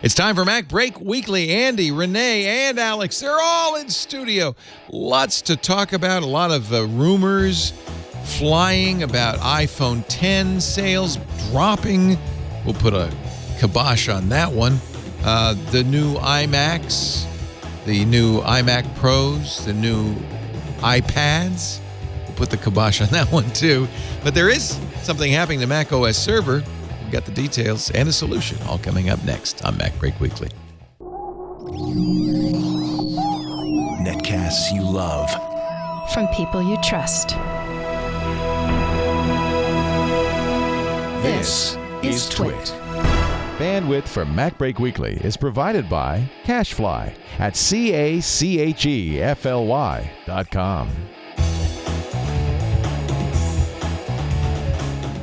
It's time for MacBreak Weekly. Andy, Rene, and Alex, they're all in studio. Lots to talk about, a lot of rumors flying about iPhone 10 sales dropping. We'll put a kibosh on that one. The new iMacs, the new iMac Pros, the new iPads. We'll put the kibosh on that one too. But there is something happening to macOS server. We've got the details and a solution all coming up next on MacBreak Weekly. Netcasts you love. From people you trust. This is Twit. Bandwidth for MacBreak Weekly is provided by CacheFly at CACHEFLY.com.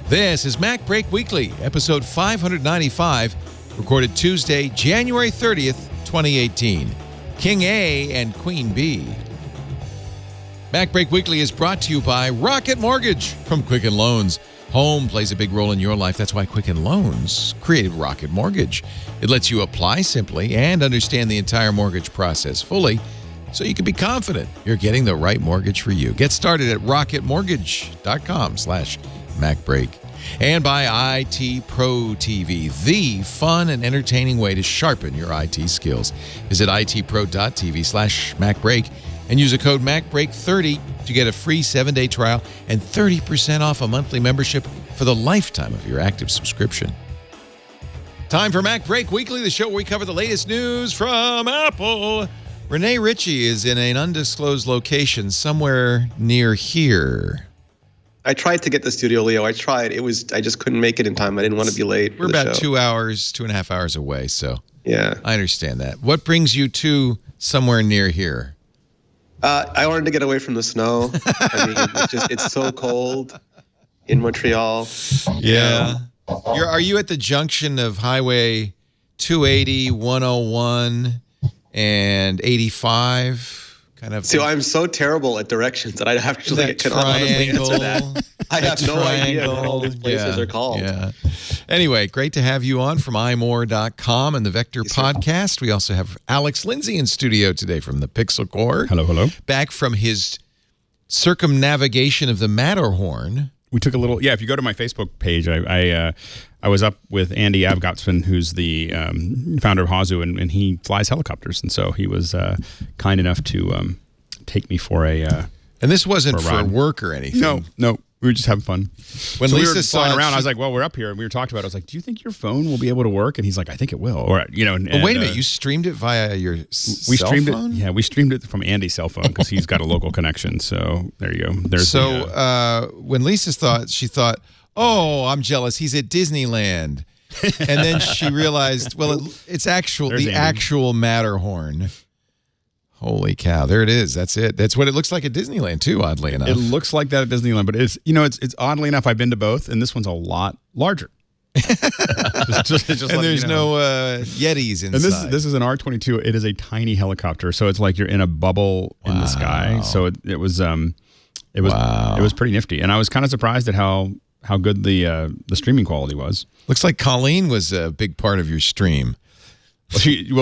This is MacBreak Weekly, episode 595, recorded Tuesday, January 30th, 2018. King A and Queen B. MacBreak Weekly is brought to you by Rocket Mortgage from Quicken Loans. Home plays a big role in your life. That's why Quicken Loans created Rocket Mortgage. It lets you apply simply and understand the entire mortgage process fully so you can be confident you're getting the right mortgage for you. Get started at rocketmortgage.com/MacBreak. And by IT Pro TV, the fun and entertaining way to sharpen your IT skills. Visit itpro.tv/MacBreak and use a code MacBreak30 to get a free 7-day trial and 30% off a monthly membership for the lifetime of your active subscription. Time for MacBreak Weekly, the show where we cover the latest news from Apple. Rene Ritchie is in an undisclosed location somewhere near here. I tried to get the studio, Leo. I tried. I just couldn't make it in time. I didn't want to be late. We're about 2 hours, 2.5 hours away, so yeah, I understand that. What brings you to somewhere near here? I wanted to get away from the snow. I mean, it's so cold in Montreal. Yeah. Are you at the junction of Highway 280, 101, and 85? Kind of. So I'm so terrible at directions that I actually can honestly answer that. I have no idea what all these places are called. Yeah. Anyway, great to have you on from imore.com and the Vector podcast. We also have Alex Lindsay in studio today from the Pixel Core. Hello, hello. Back from his circumnavigation of the Matterhorn. We took a little, if you go to my Facebook page, I was up with Andy Abgotsman, who's the founder of Hazu, and he flies helicopters. And so he was kind enough to take me for a And this wasn't for work or anything. No. We were just having fun. When so Lisa we were saw flying around, I was like, well, we're up here. And we were talking about it. I was like, do you think your phone will be able to work? And he's like, I think it will. Or, wait a minute. You streamed it via your cell phone? Yeah, we streamed it from Andy's cell phone because he's got a local connection. So there you go. When Lisa she thought, oh, I'm jealous. He's at Disneyland. And then she realized, well, it's the actual Matterhorn. Holy cow. There it is. That's it. That's what it looks like at Disneyland, too, oddly enough. It looks like that at Disneyland, but it's oddly enough, I've been to both, and this one's a lot larger. just and there's no Yetis inside. And this is an R-22. It is a tiny helicopter, so it's like you're in a bubble in the sky. So it was pretty nifty, and I was kind of surprised at how good the streaming quality was. Looks like Colleen was a big part of your stream. It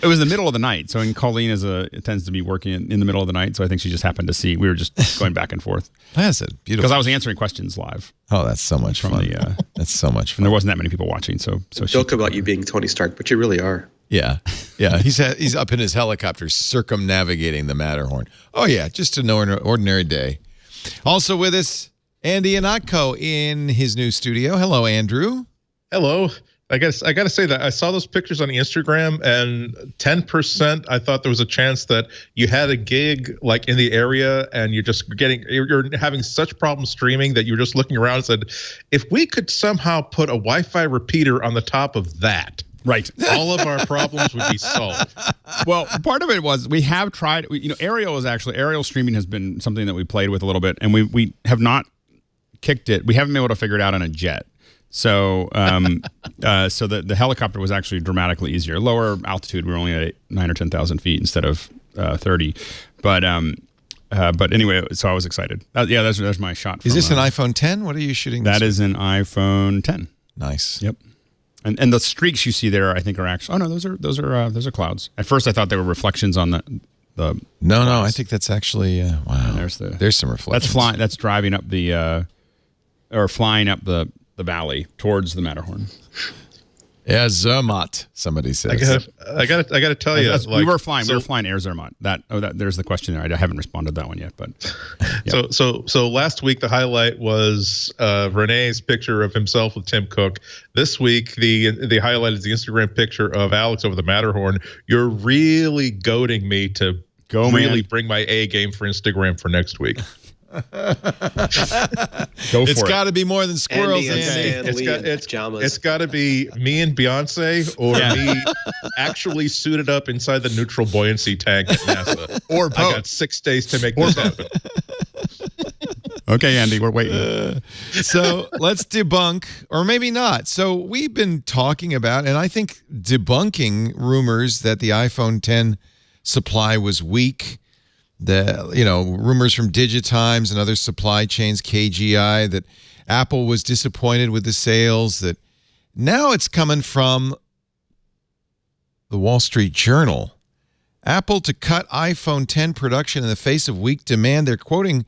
was the middle of the night. So Colleen tends to be working in the middle of the night. So I think she just happened to see. We were just going back and forth. That's it. Beautiful. Because I was answering questions live. Oh, that's so much fun. That's so much fun. And there wasn't that many people watching. So joke about you being Tony Stark, but you really are. Yeah. Yeah. He's up in his helicopter circumnavigating the Matterhorn. Oh, yeah. Just an ordinary day. Also with us, Andy Anatko in his new studio. Hello, Andrew. Hello. I got to say that I saw those pictures on Instagram, and 10% I thought there was a chance that you had a gig like in the area, and you're having such problems streaming that you were just looking around and said, if we could somehow put a Wi-Fi repeater on the top of that, right, all of our problems would be solved. Well, part of it was we have tried. Aerial streaming has been something that we played with a little bit, and we have not kicked it. We haven't been able to figure it out on a jet. So, so the helicopter was actually dramatically easier. Lower altitude, we were only at 9,000 or 10,000 feet instead of 30. But anyway, so I was excited. There's my shot. Is this an iPhone 10? What are you shooting? That is an iPhone 10. Nice. Yep. And the streaks you see there, I think, are actually. Oh no, those are clouds. At first, I thought they were reflections on the. No, I think that's actually wow. There's some reflections. That's flying. That's driving up or flying up the valley towards the Matterhorn. Yeah, Zermatt. Somebody says. I got to tell you, we were flying Air Zermatt. There's the question there. I haven't responded to that one yet, but. Yeah. So last week the highlight was Rene's picture of himself with Tim Cook. This week the highlight is the Instagram picture of Alex over the Matterhorn. You're really goading me to bring my A game for Instagram for next week. It's got to be more than squirrels, Andy. It's got to be me and Beyonce, or me actually suited up inside the neutral buoyancy tank at NASA. Or both. I got 6 days to make this happen. Okay, Andy, we're waiting. So let's debunk, or maybe not. So we've been talking about, and I think debunking rumors that the iPhone X supply was weak. Rumors from Digitimes and other supply chains, KGI, that Apple was disappointed with the sales. That now it's coming from the Wall Street Journal. Apple to cut iPhone X production in the face of weak demand. They're quoting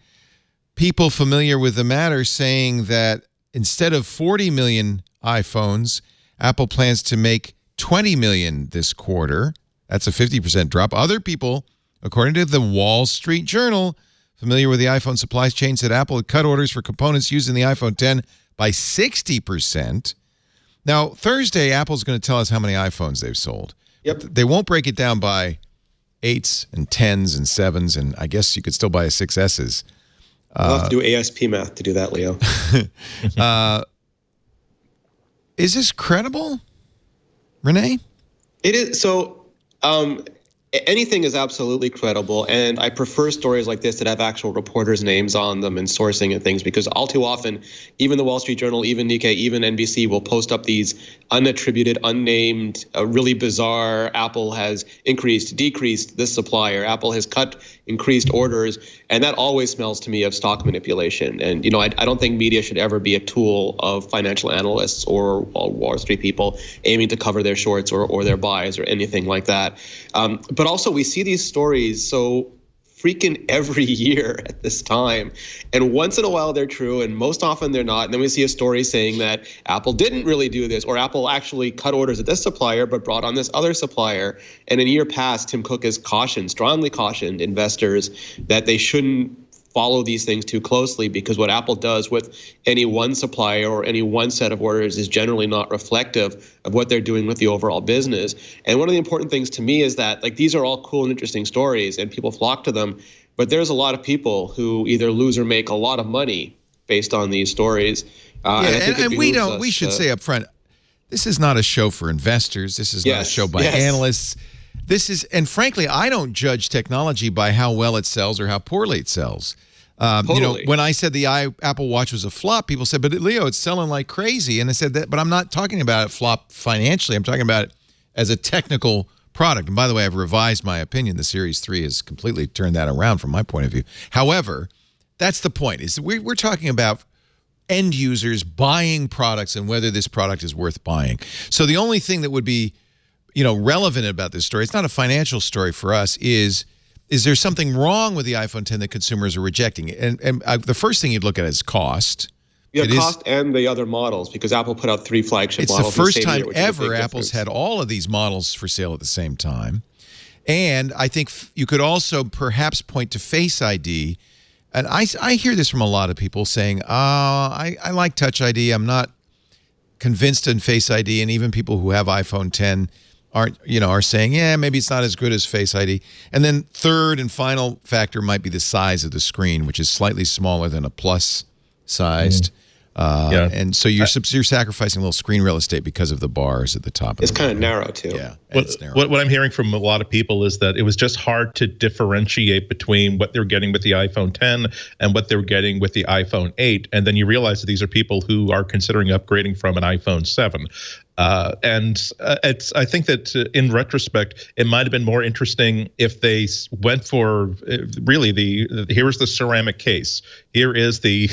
people familiar with the matter saying that instead of 40 million iPhones, Apple plans to make 20 million this quarter. That's a 50% drop. Other people, according to the Wall Street Journal, familiar with the iPhone supply chain, said Apple had cut orders for components used in the iPhone X by 60%. Now, Thursday, Apple's going to tell us how many iPhones they've sold. Yep. They won't break it down by 8s and 10s and 7s, and I guess you could still buy a 6S's. We'll have to do ASP math to do that, Leo. Is this credible, Rene? It is. So anything is absolutely credible, and I prefer stories like this that have actual reporters' names on them and sourcing and things, because all too often, even the Wall Street Journal, even Nikkei, even NBC will post up these unattributed, unnamed, really bizarre, Apple has increased, decreased this supplier, Apple has cut, increased orders, and that always smells to me of stock manipulation. And, I don't think media should ever be a tool of financial analysts or Wall Street people aiming to cover their shorts or their buys or anything like that. But also, we see these stories so freaking every year at this time. And once in a while, they're true, and most often they're not. And then we see a story saying that Apple didn't really do this, or Apple actually cut orders at this supplier but brought on this other supplier. And in a year past, Tim Cook has strongly cautioned investors that they shouldn't follow these things too closely, because what Apple does with any one supplier or any one set of orders is generally not reflective of what they're doing with the overall business. And one of the important things to me is that, like, these are all cool and interesting stories and people flock to them, but there's a lot of people who either lose or make a lot of money based on these stories. And we should say up front, this is not a show for investors. This is not a show by analysts. This is, and frankly, I don't judge technology by how well it sells or how poorly it sells. Totally. When I said the Apple Watch was a flop, people said, but Leo, it's selling like crazy. And I said that, but I'm not talking about it flop financially. I'm talking about it as a technical product. And by the way, I've revised my opinion. The Series 3 has completely turned that around from my point of view. However, that's the point, is we're talking about end users buying products and whether this product is worth buying. So the only thing that would be relevant about this story, it's not a financial story for us, is there something wrong with the iPhone X that consumers are rejecting? And the first thing you'd look at is cost. Yeah, cost and the other models, because Apple put out 3 flagship models. It's the first time ever Apple's had all of these models for sale at the same time. And I think you could also perhaps point to Face ID. And I hear this from a lot of people saying, I like Touch ID. I'm not convinced in Face ID. And even people who have iPhone X are saying, yeah, maybe it's not as good as Face ID. And then third and final factor might be the size of the screen, which is slightly smaller than a plus sized. And so you're sacrificing a little screen real estate because of the bars at the top. It's kind of narrow too. Yeah. What I'm hearing from a lot of people is that it was just hard to differentiate between what they're getting with the iPhone X and what they're getting with the iPhone 8. And then you realize that these are people who are considering upgrading from an iPhone 7. I think that in retrospect, it might have been more interesting if they went for really here's the ceramic case. Here is the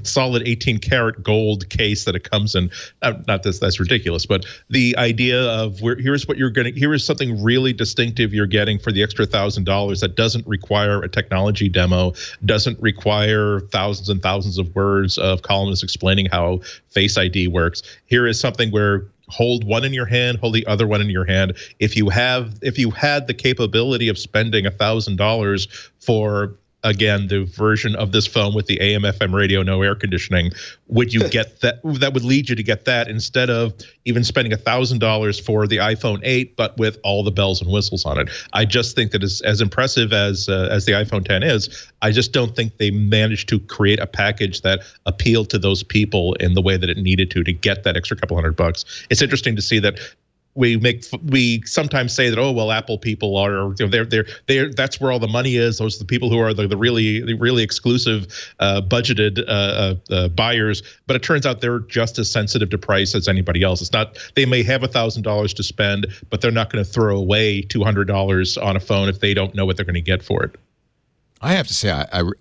solid 18 karat gold case that it comes in. Not that's ridiculous, but the idea of here's what you're getting. Here is something really distinctive you're getting for the extra $1,000 that doesn't require a technology demo, doesn't require thousands and thousands of words of columnists explaining how Face ID works. Here is something where hold one in your hand, hold the other one in your hand. If you had the capability of spending $1,000 for, again, the version of this phone with the AM/FM radio, no air conditioning, would you get that? That would lead you to get that instead of even spending $1,000 for the iPhone 8, but with all the bells and whistles on it. I just think that as impressive as the iPhone 10 is, I just don't think they managed to create a package that appealed to those people in the way that it needed to get that extra couple $100. It's interesting to see that. We sometimes say that, oh well, Apple people are, they're that's where all the money is. Those are the people who are the really exclusive budgeted buyers. But it turns out they're just as sensitive to price as anybody else. It's not, they may have $1,000 to spend, but they're not going to throw away $200 on a phone if they don't know what they're going to get for it. I have to say,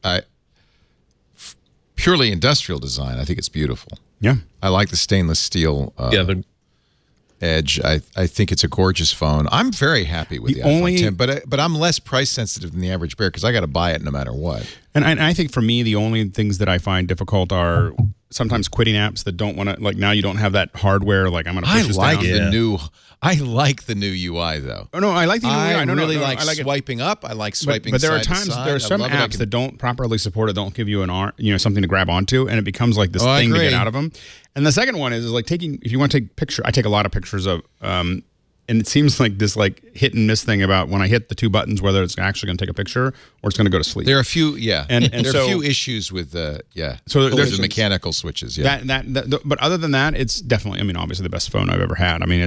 I purely industrial design, I think it's beautiful. Yeah, I like the stainless steel. Edge. I think it's a gorgeous phone. I'm very happy with the iPhone 10, but I'm less price sensitive than the average bear because I got to buy it no matter what. And I think for me, the only things that I find difficult are sometimes quitting apps that don't want to, like, now you don't have that hardware. Like, I'm going to push this down. I like the new UI though. Oh no, I like the new UI. I really like swiping up. I like swiping. But there are side to times side. there are some apps that don't properly support it. Don't give you something to grab onto, and it becomes like this thing to get out of them. And the second one is like if you want to take picture. I take a lot of pictures of. And it seems like this hit and miss thing about when I hit the two buttons, whether it's actually going to take a picture or it's going to go to sleep. There are a few, and there are so, a few issues with So there's the mechanical switches. Yeah. But other than that, it's definitely. I mean, obviously the best phone I've ever had. I mean,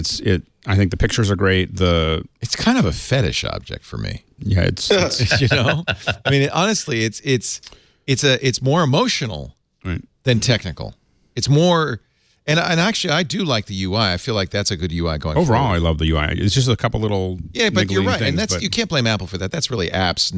I think the pictures are great. It's kind of a fetish object for me. Yeah, it's I mean, honestly, it's more emotional than technical. It's more. And actually, I do like the UI. I feel like that's a good UI going overall. forward. I love the UI. It's just a couple little but you're right, things, and you can't blame Apple for that. That's really apps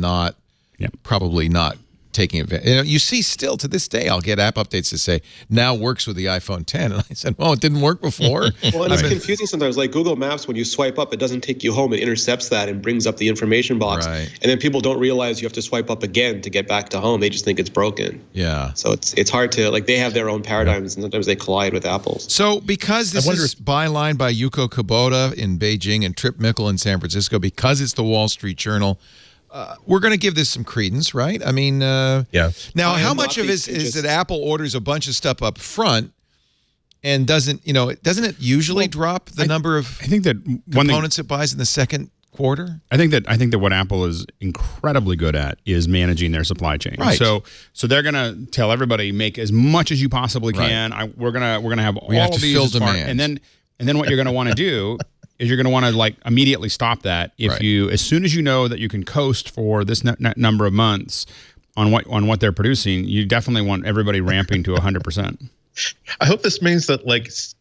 probably not taking advantage. You see, still to this day, I'll get app updates that say now works with the iPhone 10, and I said, well, it didn't work before. Well, and it's confusing sometimes. Like Google Maps, when you swipe up, it doesn't take you home. It intercepts that and brings up the information box. Right. And then people don't realize you have to swipe up again to get back to home. They just think it's broken. Yeah. So it's hard to, they have their own paradigms, and sometimes they collide with Apple's. So because this is byline by Yuko Kubota in Beijing and Trip Mickle in San Francisco, because it's the Wall Street Journal, we're going to give this some credence, right? I mean, yeah. Now, how much of it is that Apple orders a bunch of stuff up front and doesn't it usually drop the number of components it buys in the second quarter? I think that what Apple is incredibly good at is managing their supply chain. Right. So they're going to tell everybody, make as much as you possibly can. We're gonna have all have of to these fill as far, demand. and then what you're going to want to do is you're going to want to immediately stop that if you, as soon as you know that you can coast for this number of months on what they're producing, you definitely want everybody ramping to 100%. I hope this means that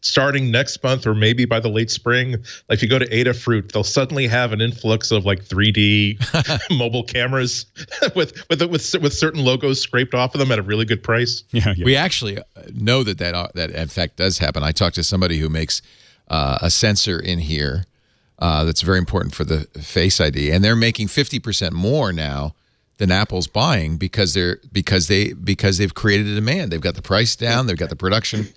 starting next month or maybe by the late spring, if you go to Adafruit, they'll suddenly have an influx of 3D mobile cameras with certain logos scraped off of them at a really good price. Yeah. We actually know that in fact does happen. I talked to somebody who makes a sensor in here that's very important for the Face ID, and they're making 50% more now than Apple's buying because they've created a demand. They've got the price down, they've got the production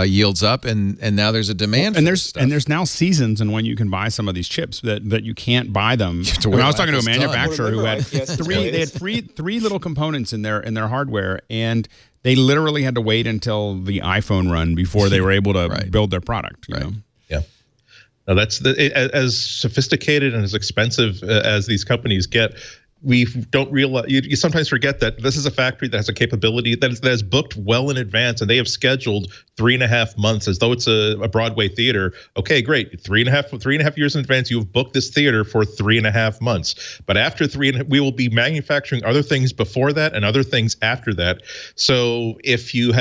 yields up, and now there's a demand. And there's now seasons and when you can buy some of these chips that you can't buy them. I was talking to a manufacturer who had three little components in their hardware, and they literally had to wait until the iPhone run before they were able to build their product. You know? Yeah. Now that's as sophisticated and as expensive as these companies get. we don't realize, you sometimes forget that this is a factory that has a capability that is booked well in advance, and they have scheduled 3.5 months as though it's a Broadway theater. Okay, great. 3.5 years in advance, you've booked this theater for 3.5 months. But after we will be manufacturing other things before that and other things after that. So if you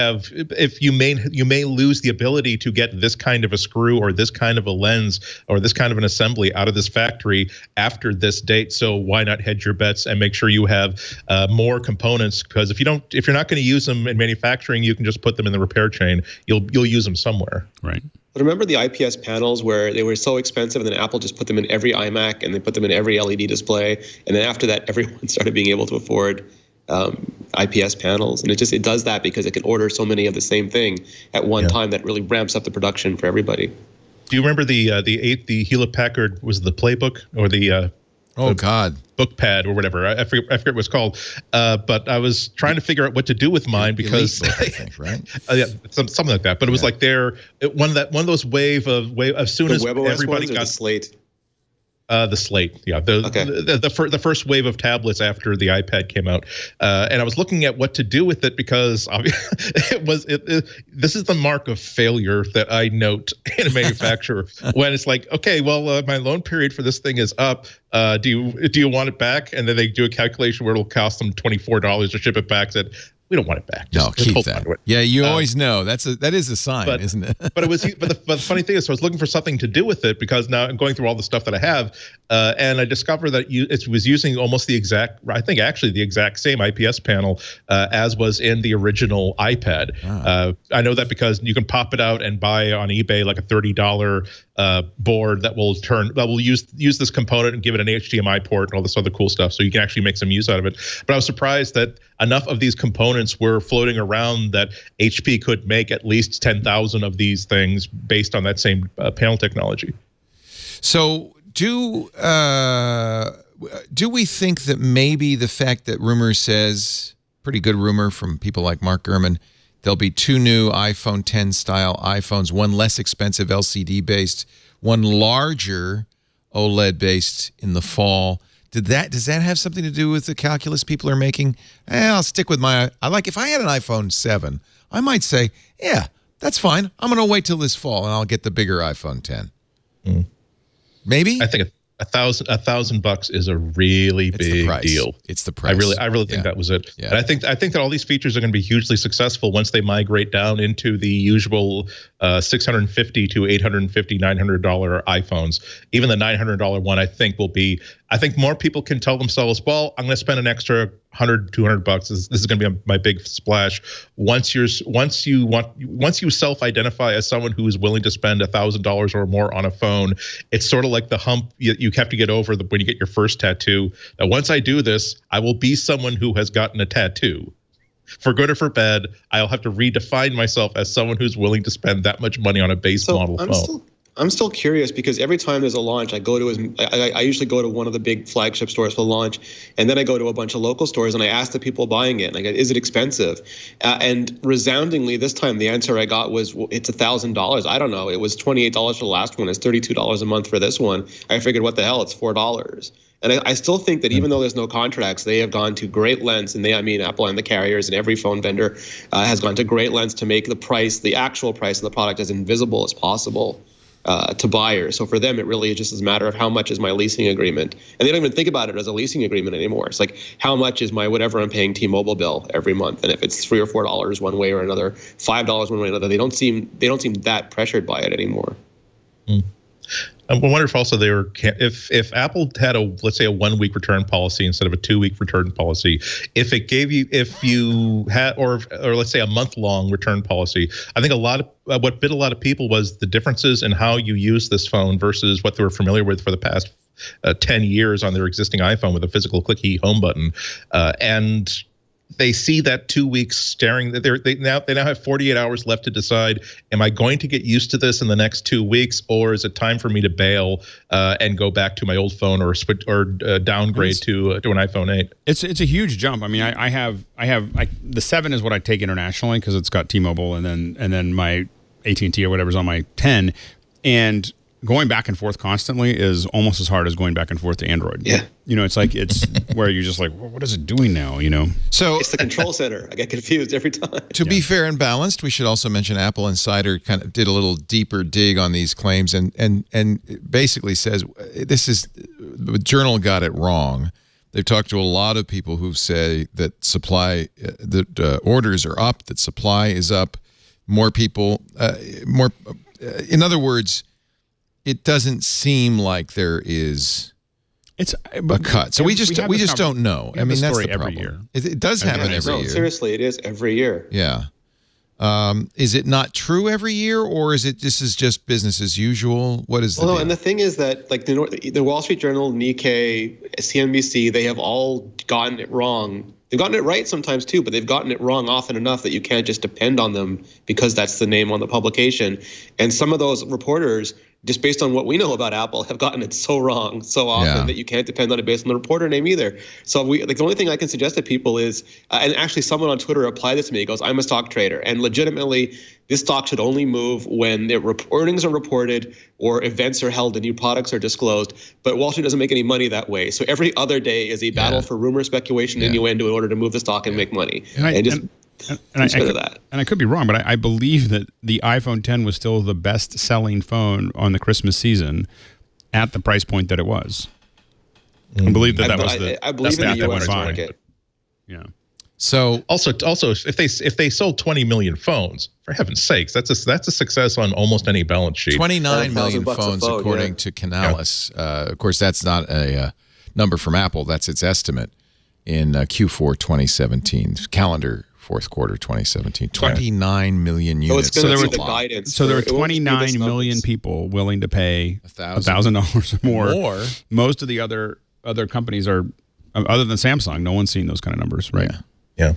may lose the ability to get this kind of a screw or this kind of a lens or this kind of an assembly out of this factory after this date. So why not hedge your bets and make sure you have more components? Because if you're not going to use them in manufacturing, you can just put them in the repair chain. You'll use them somewhere. Right. But remember the IPS panels where they were so expensive, and then Apple just put them in every iMac and they put them in every LED display, and then after that, everyone started being able to afford IPS panels, and it does that because it can order so many of the same thing at one time that really ramps up the production for everybody. Do you remember the Hewlett Packard, was it the Playbook or the BookPad or whatever? I forget what it's called. But I was trying to figure out what to do with mine because Book, I think, right? Yeah, something like that. But it was like one of those wave as soon as everybody got the Slate. The Slate, yeah, the first wave of tablets after the iPad came out, and I was looking at what to do with it because this is the mark of failure that I note in a manufacturer when it's like, okay, well, my loan period for this thing is up. Do you want it back? And then they do a calculation where it'll cost them $24 to ship it back. Said, we don't want it back. Just keep that. Yeah, you always know that is a sign, isn't it? but the funny thing is, so I was looking for something to do with it because now I'm going through all the stuff that I have, and I discovered that it was using almost the exact same IPS panel as was in the original iPad. I know that because you can pop it out and buy on eBay like a $30 board that will use this component and give it an HDMI port and all this other cool stuff, so you can actually make some use out of it. But I was surprised that enough of these components were floating around that HP could make at least 10,000 of these things based on that same panel technology. So do we think that maybe the fact that rumor says, pretty good rumor from people like Mark Gurman, there'll be 2 new iPhone 10 style iPhones, one less expensive LCD based, one larger OLED based in the fall. Does that have something to do with the calculus people are making? I'll stick with if I had an iPhone 7, I might say, yeah, that's fine. I'm going to wait till this fall and I'll get the bigger iPhone 10. Maybe? I think $1,000 is a really big deal. It's the price. I really think that was it. Yeah. And I think that all these features are going to be hugely successful once they migrate down into the usual $650 to $850, $900 iPhones. Even the $900 one, I think more people can tell themselves, well, I'm going to spend an extra $100, $200. This is going to be my big splash. Once you self-identify as someone who is willing to spend $1,000 or more on a phone, it's sort of like the hump you have to get over when you get your first tattoo. Now, once I do this, I will be someone who has gotten a tattoo. For good or for bad, I'll have to redefine myself as someone who's willing to spend that much money on a base model phone. I'm still curious because every time there's a launch, I usually go to one of the big flagship stores for the launch, and then I go to a bunch of local stores and I ask the people buying it, like, is it expensive? And resoundingly, this time the answer I got was, well, it's $1,000. I don't know. It was $28 for the last one. It's $32 a month for this one. I figured, what the hell? It's $4. And I still think that even though there's no contracts, they have gone to great lengths, and Apple and the carriers and every phone vendor has gone to great lengths to make the actual price of the product as invisible as possible to buyers. So for them, it really just is a matter of how much is my leasing agreement. And they don't even think about it as a leasing agreement anymore. It's like, how much is my whatever I'm paying T-Mobile bill every month? And if it's $3 or $4 one way or another, $5 one way or another, they don't seem that pressured by it anymore. I wonder if also if Apple had let's say a 1-week return policy instead of a 2-week return policy, if you had or let's say a month-long return policy, I think what bit a lot of people was the differences in how you use this phone versus what they were familiar with for the past 10 years on their existing iPhone with a physical clicky home button, and they see that 2 weeks staring. They now have 48 hours left to decide: am I going to get used to this in the next 2 weeks, or is it time for me to bail and go back to my old phone or switch or downgrade to an iPhone 8? It's a huge jump. I mean, I have the 7 is what I take internationally because it's got T-Mobile, and then my AT&T or whatever's on my 10, and going back and forth constantly is almost as hard as going back and forth to Android. Yeah. It's like where you're just like, well, what is it doing now? So It's the control center. I get confused every time. to be fair and balanced, we should also mention Apple Insider kind of did a little deeper dig on these claims and basically says the Journal got it wrong. They've talked to a lot of people who say that orders are up, that supply is up, more people, in other words, it doesn't seem like there is a cut. So we just don't know. I mean, that's the problem. every year. It does happen every year. Seriously, it is every year. Yeah. Is it not true every year, or is it this is just business as usual? What is the deal? And the thing is that like the Wall Street Journal, Nikkei, CNBC, they have all gotten it wrong. They've gotten it right sometimes too, but they've gotten it wrong often enough that you can't just depend on them because that's the name on the publication. And some of those reporters, just based on what we know about Apple, have gotten it so wrong so often that you can't depend on it based on the reporter name either. So the only thing I can suggest to people is, and actually someone on Twitter applied this to me. He goes, I'm a stock trader, and legitimately, this stock should only move when their earnings are reported or events are held and new products are disclosed. But Wall Street doesn't make any money that way. So every other day is a battle for rumor, speculation, innuendo in order to move the stock and make money. And I could be wrong, but I believe that the iPhone 10 was still the best-selling phone on the Christmas season at the price point that it was. I believe that was the stat that went by. Market. Yeah. So also, if they sold 20 million phones, for heaven's sakes, that's a success on almost any balance sheet. 29 million phones, according to Canalys. Of course, that's not a number from Apple. That's its estimate in Q4 2017, calendar fourth quarter 2017. 29 million units. So there were 29 million people willing to pay $1,000 or more. Most of the other companies are, other than Samsung, no one's seen those kind of numbers, right? Yeah.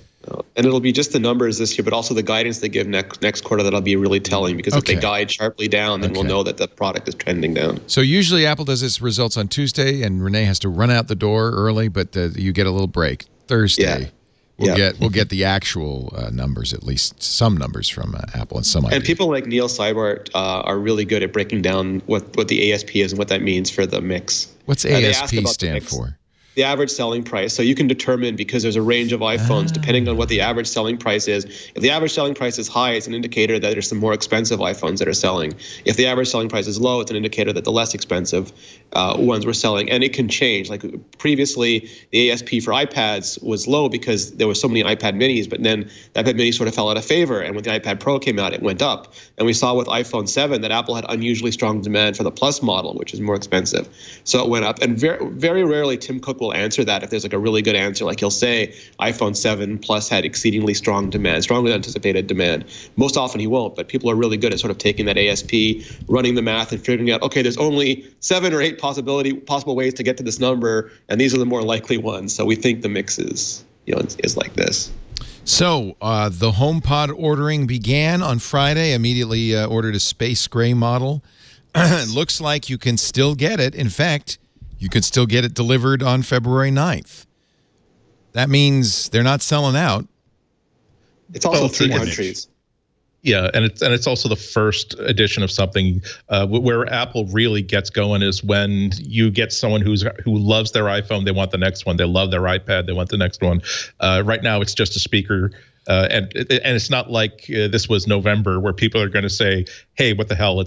And it'll be just the numbers this year, but also the guidance they give next quarter that'll be really telling, because if they guide sharply down, then we'll know that the product is trending down. So usually Apple does its results on Tuesday, and Rene has to run out the door early, but you get a little break. Thursday, we'll get the actual numbers, at least some numbers from Apple and some. And people like Neil Seibert are really good at breaking down what the ASP is and what that means for the mix. What's ASP stand for? The average selling price. So you can determine, because there's a range of iPhones, depending on what the average selling price is. If the average selling price is high, it's an indicator that there's some more expensive iPhones that are selling. If the average selling price is low, it's an indicator that the less expensive ones were selling. And it can change. Like previously, the ASP for iPads was low because there were so many iPad minis, but then the iPad mini sort of fell out of favor. And when the iPad Pro came out, it went up. And we saw with iPhone 7 that Apple had unusually strong demand for the Plus model, which is more expensive. So it went up. And very, very rarely Tim Cook will answer that if there's like a really good answer. Like he'll say iPhone 7 Plus had exceedingly strong demand, stronger than anticipated demand. Most often he won't, but people are really good at sort of taking that ASP, running the math, and figuring out, okay, there's only 7 or 8 possible ways to get to this number, and these are the more likely ones. So we think the mix is like this. So the HomePod ordering began on Friday. Immediately ordered a space gray model. It looks like you can still get it. In fact, you can still get it delivered on February 9th. That means they're not selling out. It's also 3 countries. Yeah, and it's also the first edition of something where Apple really gets going is when you get someone who loves their iPhone, they want the next one. They love their iPad, they want the next one. Right now, it's just a speaker. And it's not like this was November where people are going to say, "Hey, what the hell?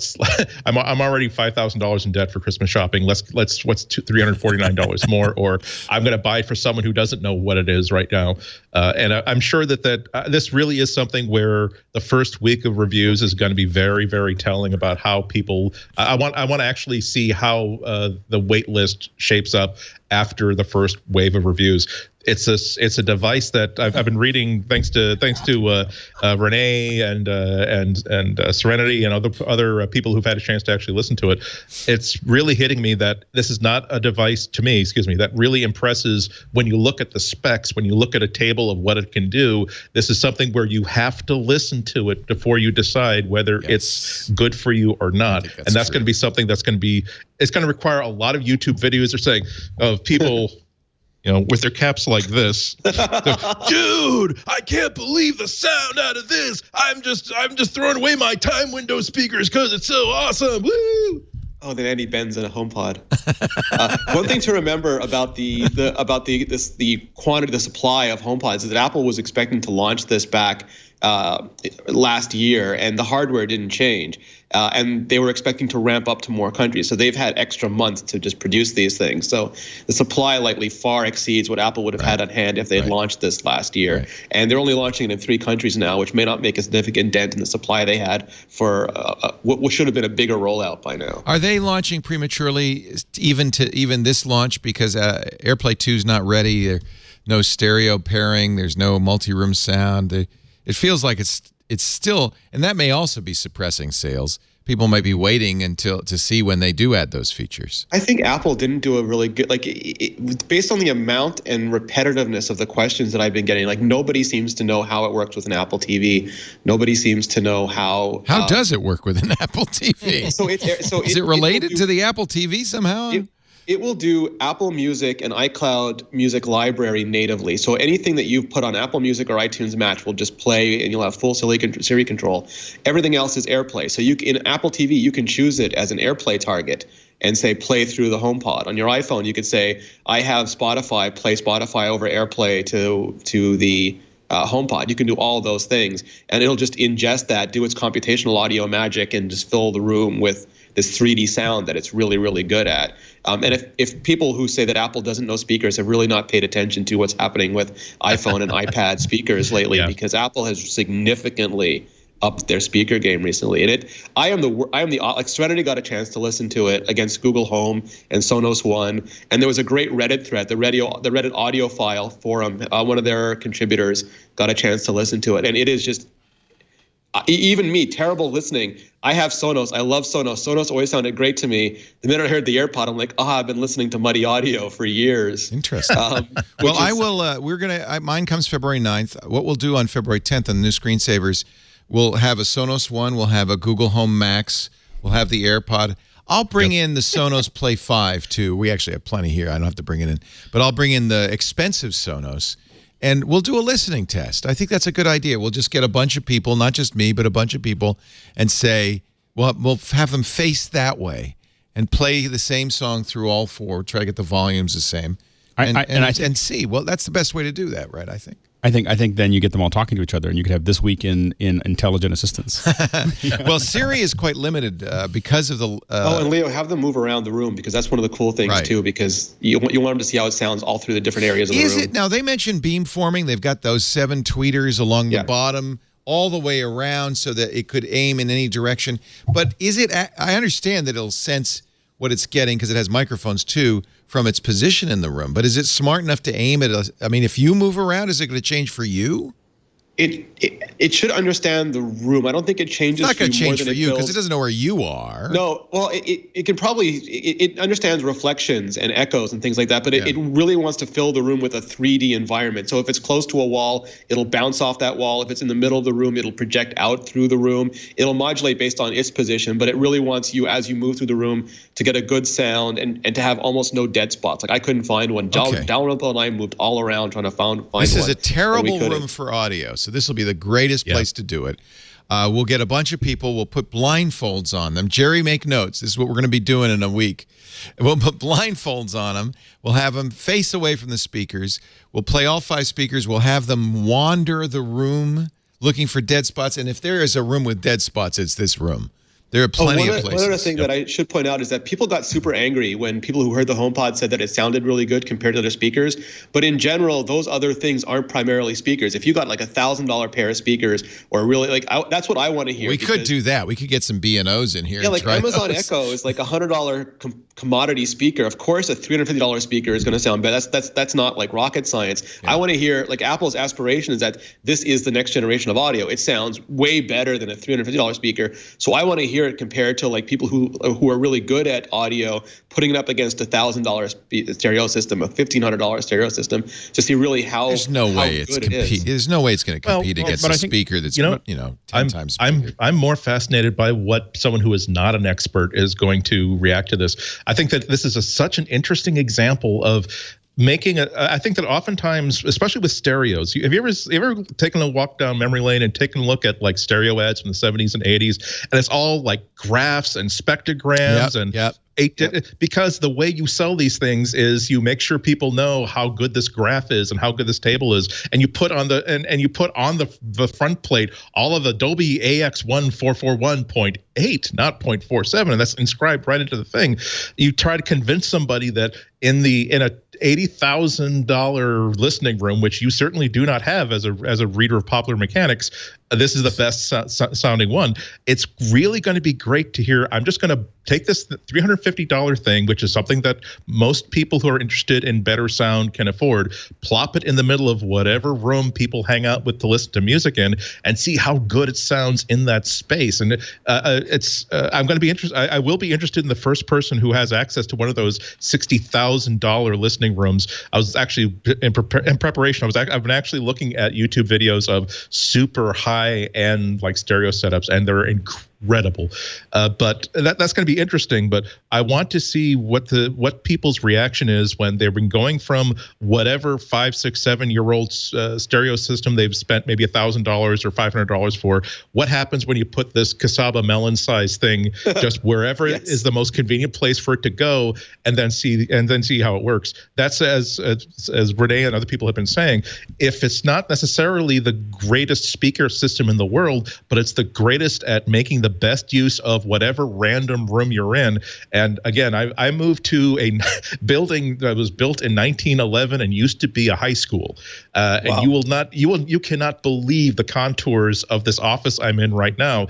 I'm already $5,000 in debt for Christmas shopping. What's $349 more?" Or I'm going to buy it for someone who doesn't know what it is right now. And I'm sure that this really is something where the first week of reviews is going to be very, very telling about how people. I want to actually see how the wait list shapes up after the first wave of reviews. It's a device that I've been reading thanks to Rene and Serenity and other people who've had a chance to actually listen to it. It's really hitting me that this is not a device that really impresses when you look at the specs, when you look at a table of what it can do. This is something where you have to listen to it before you decide whether it's good for you or not. And that's going to be something it's going to require a lot of YouTube videos of people. With their caps like this, dude, I can't believe the sound out of this. I'm just throwing away my time window speakers because it's so awesome. Woo! Oh, then Andy Ben's in a HomePod. One thing to remember about the quantity, the supply of HomePods is that Apple was expecting to launch this back last year, and the hardware didn't change. And they were expecting to ramp up to more countries. So they've had extra months to just produce these things. So the supply likely far exceeds what Apple would have had on hand if they had launched this last year. Right. And they're only launching it in 3 countries now, which may not make a significant dent in the supply they had for what should have been a bigger rollout by now. Are they launching prematurely even this launch because AirPlay 2 is not ready? There's no stereo pairing. There's no multi-room sound. It feels like it's still, and that may also be suppressing sales. People might be waiting to see when they do add those features. I think Apple didn't do a really good, based on the amount and repetitiveness of the questions that I've been getting, nobody seems to know how it works with an Apple TV. Nobody seems to know how. How does it work with an Apple TV? Is it related to the Apple TV somehow? It will do Apple Music and iCloud Music Library natively. So anything that you've put on Apple Music or iTunes Match will just play, and you'll have full Siri control. Everything else is AirPlay. So in Apple TV, you can choose it as an AirPlay target and say play through the HomePod. On your iPhone, you could say I have Spotify, play Spotify over AirPlay to the HomePod. You can do all those things, and it'll just ingest that, do its computational audio magic, and just fill the room with this 3D sound that it's really, really good at. And if people who say that Apple doesn't know speakers have really not paid attention to what's happening with iPhone and iPad speakers lately, because Apple has significantly upped their speaker game recently. And Serenity got a chance to listen to it against Google Home and Sonos One, and there was a great Reddit thread, the Reddit audiophile forum. One of their contributors got a chance to listen to it, and it is just. Even me, terrible listening. I have Sonos. I love Sonos. Sonos always sounded great to me. The minute I heard the AirPod, I'm like, I've been listening to Muddy Audio for years. Interesting. Well, I will. Mine comes February 9th. What we'll do on February 10th on the new screensavers, we'll have a Sonos One. We'll have a Google Home Max. We'll have the AirPod. I'll bring in the Sonos Play 5 too. We actually have plenty here. I don't have to bring it in, but I'll bring in the expensive Sonos. And we'll do a listening test. I think that's a good idea. We'll just get a bunch of people, not just me, but a bunch of people, and say, well, we'll have them face that way and play the same song through all 4, try to get the volumes the same, and see. Well, that's the best way to do that, right, I think. I think then you get them all talking to each other, and you could have This Week in Intelligent Assistance. Well, Siri is quite limited because of the. And Leo, have them move around the room, because that's one of the cool things too. Because you want them to see how it sounds all through the different areas of the room. Is it now? They mentioned beamforming. They've got those 7 tweeters along the bottom, all the way around, so that it could aim in any direction. But is it? I understand that it'll sense what it's getting because it has microphones too from its position in the room. But is it smart enough to aim at I mean, if you move around, is it going to change for you? It should understand the room. I don't think it changes. It's not going to change for you because it doesn't know where you are. No, well, it can probably it understands reflections and echoes and things like that, but it really wants to fill the room with a 3D environment. So if it's close to a wall, it'll bounce off that wall. If it's in the middle of the room, it'll project out through the room. It'll modulate based on its position, but it really wants you, as you move through the room, to get a good sound and to have almost no dead spots. Like I couldn't find one. Dalrymple and I moved all around trying to find one. This is a terrible room for audio, so this will be the greatest place to do it. We'll get a bunch of people. We'll put blindfolds on them. Jerry, make notes. This is what we're going to be doing in a week. We'll put blindfolds on them. We'll have them face away from the speakers. We'll play all 5 speakers. We'll have them wander the room looking for dead spots. And if there is a room with dead spots, it's this room. There are plenty of places. One other thing that I should point out is that people got super angry when people who heard the HomePod said that it sounded really good compared to other speakers. But in general, those other things aren't primarily speakers. If you got like $1,000 pair of speakers, or really that's what I want to hear. We could do that. We could get some B&Os in here. Yeah, like Amazon Echo is like $100 commodity speaker. Of course, a $350 speaker is going to sound better. That's not like rocket science. Yeah. I want to hear, like, Apple's aspiration is that this is the next generation of audio. It sounds way better than a $350 speaker. So I want to hear it compared to like people who are really good at audio, putting it up against a $1,000 stereo system, a $1,500 stereo system, to see really how. There's no way it's There's no way it's going to compete against a speaker that's 10 times bigger. I'm more fascinated by what someone who is not an expert is going to react to this. I think that this is such an interesting example of I think that oftentimes, especially with stereos, have you ever taken a walk down memory lane and taken a look at like stereo ads from the 70s and 80s, and it's all like graphs and spectrograms because the way you sell these things is you make sure people know how good this graph is and how good this table is, and you put on the front plate all of Adobe AX1 441.8, not 0.47, and that's inscribed right into the thing. You try to convince somebody that in a $80,000 listening room, which you certainly do not have as a reader of Popular Mechanics, this is the best sounding one. It's really going to be great to hear. I'm just going to take this $350 thing, which is something that most people who are interested in better sound can afford, plop it in the middle of whatever room people hang out with to listen to music in, and see how good it sounds in that space. And I'm going to be interested. I will be interested in the first person who has access to one of those $60,000 listening rooms. I was actually in preparation. I've been actually looking at YouTube videos of super high-end like stereo setups, and they're incredible. But that's going to be interesting. But I want to see what people's reaction is when they've been going from whatever 5, 6, 7-year-old stereo system they've spent maybe $1,000 or $500 for. What happens when you put this Casaba melon-sized thing just wherever is the most convenient place for it to go, and then see how it works? That's as Rene and other people have been saying. If it's not necessarily the greatest speaker system in the world, but it's the greatest at making the best use of whatever random room you're in. And again, I moved to a building that was built in 1911 and used to be a high school. Wow. And you cannot believe the contours of this office I'm in right now.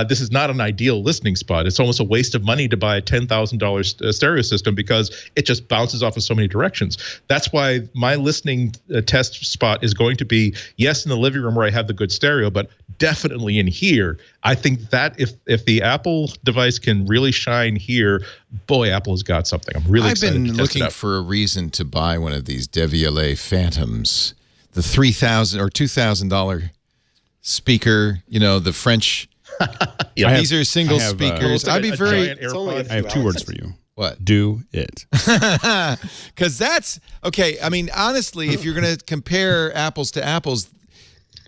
This is not an ideal listening spot. It's almost a waste of money to buy a $10,000 stereo system because it just bounces off in so many directions. That's why my listening test spot is going to be, yes, in the living room where I have the good stereo, but definitely in here. I think that if the Apple device can really shine here, boy, Apple has got something. I'm really excited to test it out. I've been looking for a reason to buy one of these Devialet Phantoms, the $3,000 or $2,000 speaker, the French. These are single speakers. I have 2 words for you. What? Do it. Because that's okay. I mean, honestly, if you're going to compare apples to apples,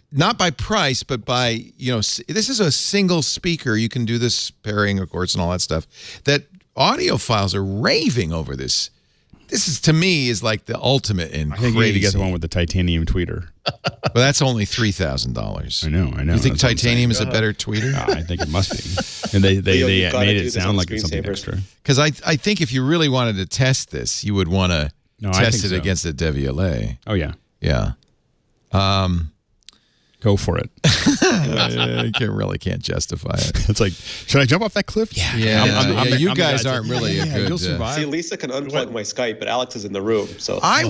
not by price, but by, this is a single speaker. You can do this pairing, of course, and all that stuff. That audiophiles are raving over this. This is, to me, is like the ultimate in I think crazy. you need to get the one with the titanium tweeter. Well, that's only $3,000. I know. You think titanium is a better tweeter? I think it must be. And they made it sound like it's something extra. Because I think if you really wanted to test this, you would want to test it against the Devialet. Oh, yeah. Yeah. Go for it. I can't justify it. It's like, should I jump off that cliff? Yeah. You guys aren't really a good. You'll survive. See, Lisa can unplug my Skype, but Alex is in the room. So I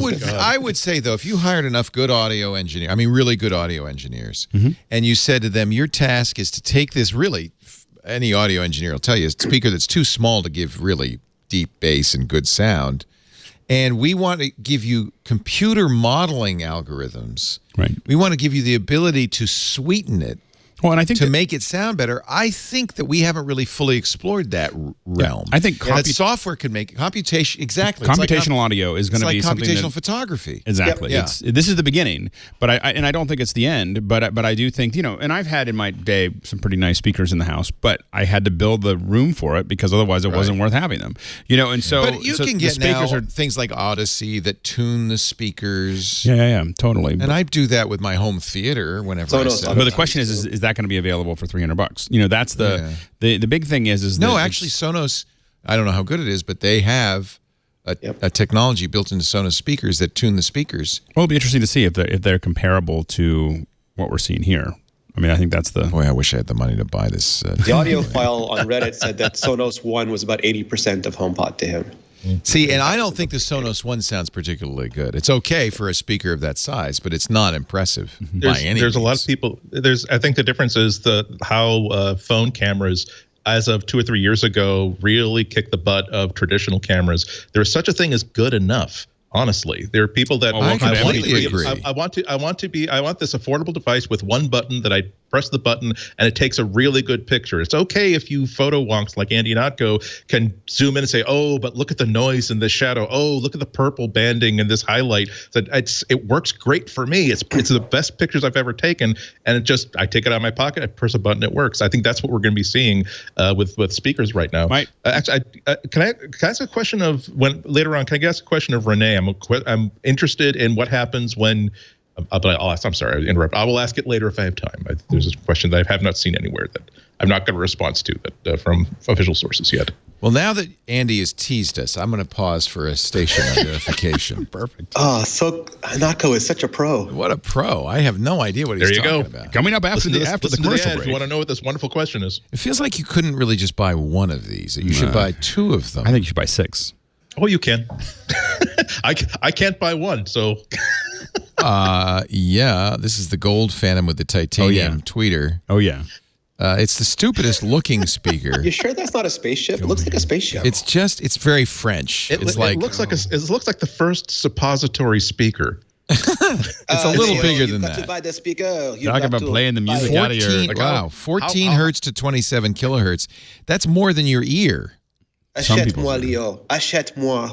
would say though, if you hired enough good audio engineers, really good audio engineers, and you said to them, your task is to take this any audio engineer will tell you, it's a speaker that's too small to give really deep bass and good sound. And we want to give you computer modeling algorithms. Right. We want to give you the ability to sweeten it. Well, and I think to make it sound better. I think that we haven't really fully explored that realm. I think that software could make computation exactly. Computational audio is going to be something computational photography. Exactly. Yep. This is the beginning, but I don't think it's the end. But I do think and I've had in my day some pretty nice speakers in the house, but I had to build the room for it because otherwise it wasn't worth having them. And so but you can get speakers now things like Odyssey that tune the speakers. Yeah, totally. And I do that with my home theater whenever I set But the question is that going to be available for $300? That's the big thing is no, actually Sonos, I don't know how good it is, but they have a technology built into Sonos speakers that tune the speakers. Well, it'll be interesting to see if they're comparable to what we're seeing here. I think that's the... Boy, I wish I had the money to buy this. The audio file on Reddit said that Sonos One was about 80% of HomePod to him. See, and I don't think the Sonos One sounds particularly good. It's okay for a speaker of that size, but it's not impressive by any means. There's a lot of people. I think the difference is how phone cameras, as of 2 or 3 years ago, really kicked the butt of traditional cameras. There's such a thing as good enough. Honestly, there are people that I completely agree. I want this affordable device with one button that I press the button, and it takes a really good picture. It's okay if you photo wonks like Andy Notko can zoom in and say, oh, but look at the noise and the shadow. Oh, look at the purple banding and this highlight. So it works great for me. It's the best pictures I've ever taken. And I take it out of my pocket, I press a button, it works. I think that's what we're going to be seeing with speakers right now. Right. Actually, can I ask a question of later on? Can I ask a question of Rene? I'm interested in what happens when. I'm sorry, I interrupt. I will ask it later if I have time. There's a question that I have not seen anywhere that I've not got a response to that from official sources yet. Well, now that Andy has teased us, I'm going to pause for a station identification. Perfect. Oh, so Nako is such a pro. What a pro. I have no idea what he's talking about. Coming up after the commercial break. You want to know what this wonderful question is? It feels like you couldn't really just buy one of these. You should buy two of them. I think you should buy 6. Oh, you can. I can't buy one, so... Yeah, this is the gold Phantom with the titanium tweeter. Oh, yeah. It's the stupidest looking speaker. You sure that's not a spaceship? It looks like a spaceship. It's very French. It looks like the first suppository speaker. It's a little bigger than that. To buy the speaker. Talk about playing the music out of your... 14 hertz to 27 kilohertz. That's more than your ear. Achète-moi, Leo. Achète-moi.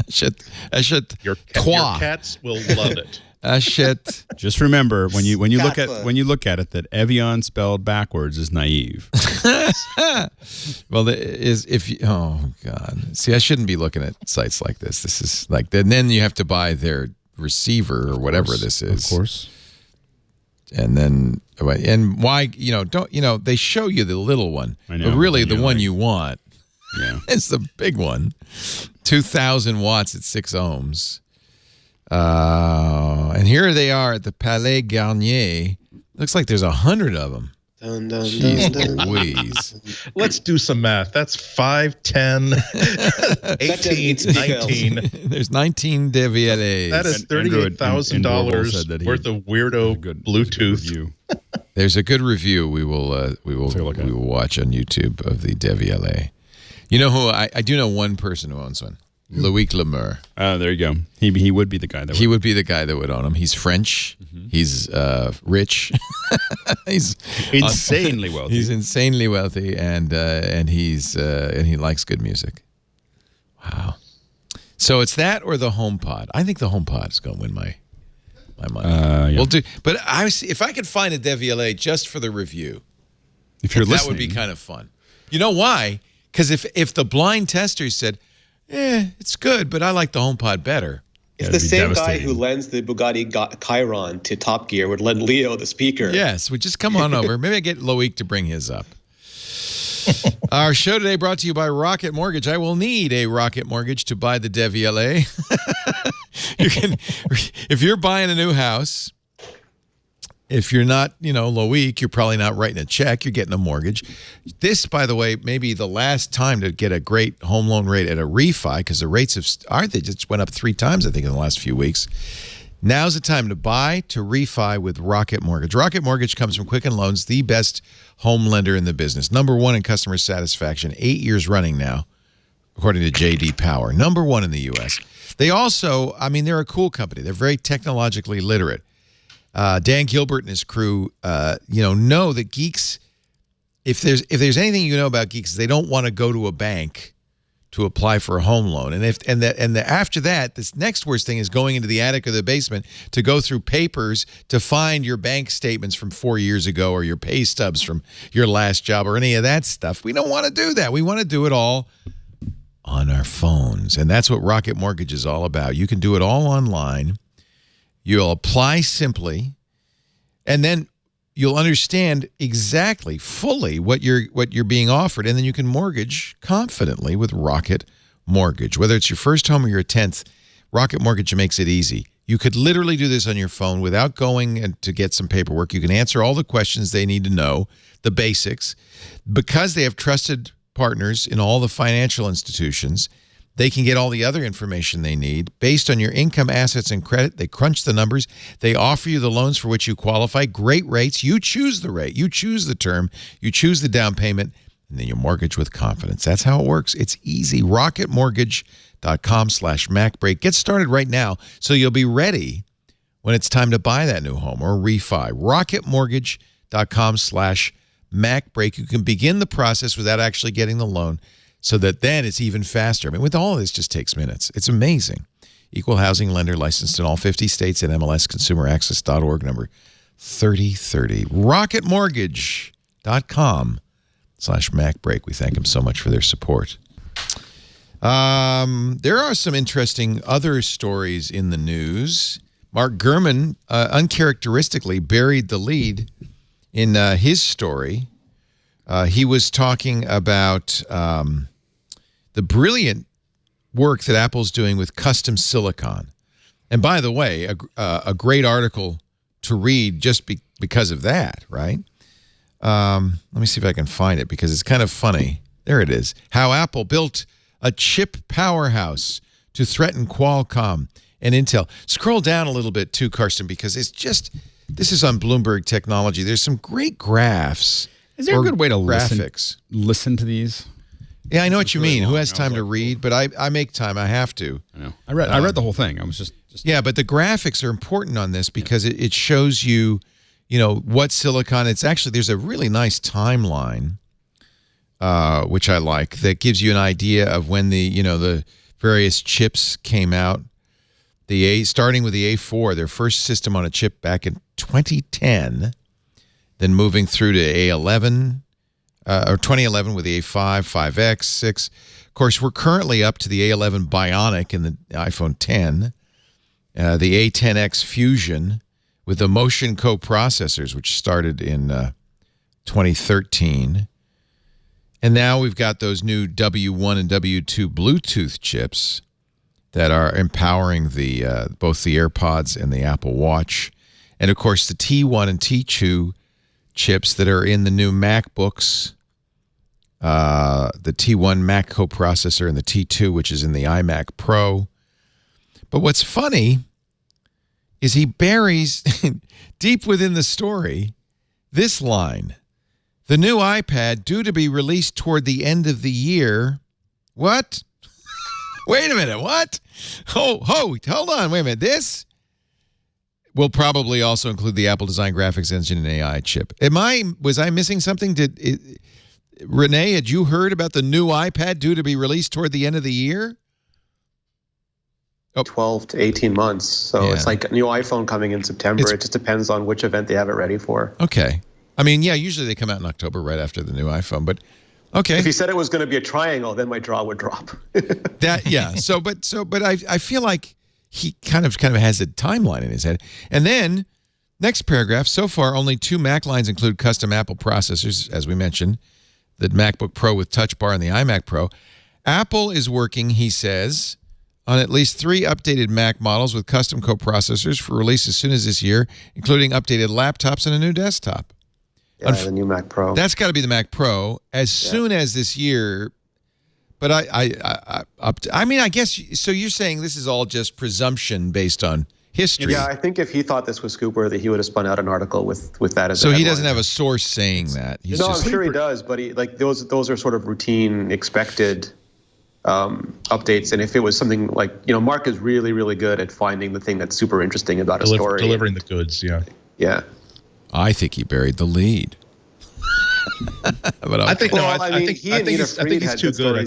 Achète. Your cats will love it. Achète. Just remember when you look at it that Evian spelled backwards is naive. Well, oh God. See, I shouldn't be looking at sites like this. This is like, and then you have to buy their receiver or whatever this is. Of course. And then, and why, they show you the little one, but really the one you want. Yeah, it's the big one, 2,000 watts at 6 ohms. And here they are at the Palais Garnier. Looks like there's 100 of them. Dun, dun, Jeez dun, dun. Louise. Let's do some math. That's 5, 10, 18, 19. There's 19 DVLAs. That is $38,000 worth of weirdo Bluetooth. There's a good review. We will watch on YouTube of the DVLA. You know who I do know one person who owns one. Loic Lemur. Oh, there you go. He would be the guy that would be the guy that would own him. He's French. Mm-hmm. He's rich. He's insanely wealthy. He's insanely wealthy, and he likes good music. Wow. So it's that or the HomePod. I think the HomePod is going to win my money. Yeah. We'll do. But if I could find a DVLA just for the review, that would be kind of fun. You know why? Because if the blind testers said, it's good, but I like the HomePod better. It's the same guy who lends the Bugatti Chiron to Top Gear would lend Leo the speaker. Yes, we just come on over. Maybe I get Loic to bring his up. Our show today brought to you by Rocket Mortgage. I will need a Rocket Mortgage to buy the DVLA. If you're buying a new house, if you're not, Loic, you're probably not writing a check. You're getting a mortgage. This, by the way, may be the last time to get a great home loan rate at a refi because the rates they just went up 3 times, I think, in the last few weeks. Now's the time to buy, to refi with Rocket Mortgage. Rocket Mortgage comes from Quicken Loans, the best home lender in the business. #1 in customer satisfaction, 8 years running now, according to J.D. Power. #1 in the U.S. They also, they're a cool company. They're very technologically literate. Dan Gilbert and his crew, know that geeks, if there's anything about geeks, they don't want to go to a bank to apply for a home loan. And after that, this next worst thing is going into the attic or the basement to go through papers to find your bank statements from 4 years ago or your pay stubs from your last job or any of that stuff. We don't want to do that. We want to do it all on our phones. And that's what Rocket Mortgage is all about. You can do it all online. You'll apply simply, and then you'll understand exactly, fully what you're being offered, and then you can mortgage confidently with Rocket Mortgage. Whether it's your first home or your 10th, Rocket Mortgage makes it easy. You could literally do this on your phone without going to get some paperwork. You can answer all the questions they need to know, the basics. Because they have trusted partners in all the financial institutions, they can get all the other information they need based on your income, assets, and credit. They crunch the numbers. They offer you the loans for which you qualify. Great rates. You choose the rate. You choose the term. You choose the down payment, and then you mortgage with confidence. That's how it works. It's easy. RocketMortgage.com/MacBreak. Get started right now so you'll be ready when it's time to buy that new home or refi. RocketMortgage.com/MacBreak. equalhousinglenderlicensed.com/MacBreak. You can begin the process without actually getting the loan, so that then it's even faster. I mean, with all of this, just takes minutes. It's amazing. Equal housing lender licensed in all 50 states at MLSConsumerAccess.org, number 3030. RocketMortgage.com/MacBreak. We thank them so much for their support. There are some interesting other stories in the news. Mark Gurman uncharacteristically buried the lead in his story. He was talking about the brilliant work that Apple's doing with custom silicon. And by the way, a great article to read just because of that, right? Let me see if I can find it, because it's kind of funny. There it is. How Apple built a chip powerhouse to threaten Qualcomm and Intel. Scroll down a little bit too, Karsten, because it's just, this is on Bloomberg Technology. There's some great graphs. Is there a good way to graphics. listen to these? Yeah, I know what you mean. Who has time to read? But I make time. I have to. I know. I read the whole thing. I was just yeah, but the graphics are important on this because it shows you, what silicon. It's actually, there's a really nice timeline, which I like, that gives you an idea of when the various chips came out. Starting with the A4, their first system on a chip back in 2010, then moving through to A11, or 2011 with the A5, 5X, 6. Of course, we're currently up to the A11 Bionic in the iPhone 10, the A10X Fusion with the Motion coprocessors, which started in 2013. And now we've got those new W1 and W2 Bluetooth chips that are empowering both the AirPods and the Apple Watch. And, of course, the T1 and T2 chips that are in the new MacBooks, the T1 Mac coprocessor and the T2, which is in the iMac Pro. But what's funny is he buries deep within the story this line. The new iPad due to be released toward the end of the year. What? Wait a minute. What? Hold on. Wait a minute. This will probably also include the Apple Design Graphics Engine and AI chip. Was I missing something? Rene, had you heard about the new iPad due to be released toward the end of the year? 12 to 18 months. So it's like a new iPhone coming in September. It just depends on which event they have it ready for. Okay. I mean, yeah, usually they come out in October right after the new iPhone, but okay. If he said it was going to be a triangle, then my jaw would drop. But I feel like he kind of has a timeline in his head. And then next paragraph, so far only 2 Mac lines include custom Apple processors, as we mentioned, the MacBook Pro with Touch Bar and the iMac Pro. Apple is working, he says, on at least 3 updated Mac models with custom coprocessors for release as soon as this year, including updated laptops and a new desktop. Yeah, the new Mac Pro. That's got to be the Mac Pro as soon as this year. But I mean, I guess, so you're saying this is all just presumption based on history. Yeah, I think if he thought this was scoop-worthy, he would have spun out an article with that as a So he headline. doesn't have a source saying that. I'm sure he does, but those are sort of routine, expected updates. And if it was something like, Mark is really, really good at finding the thing that's super interesting about a story. Delivering the goods, yeah. Yeah. I think he buried the lead. But I think he's too good.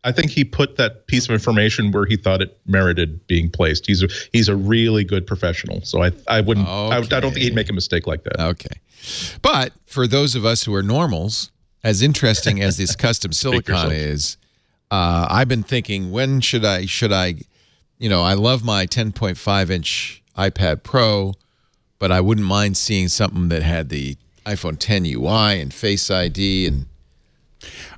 I think he put that piece of information where he thought it merited being placed. He's a really good professional. So I wouldn't. Okay. I don't think he'd make a mistake like that. Okay, but for those of us who are normals, as interesting as this custom silicon is, I've been thinking, when should I? I love my 10.5-inch iPad Pro, but I wouldn't mind seeing something that had the iPhone 10 UI and Face ID. And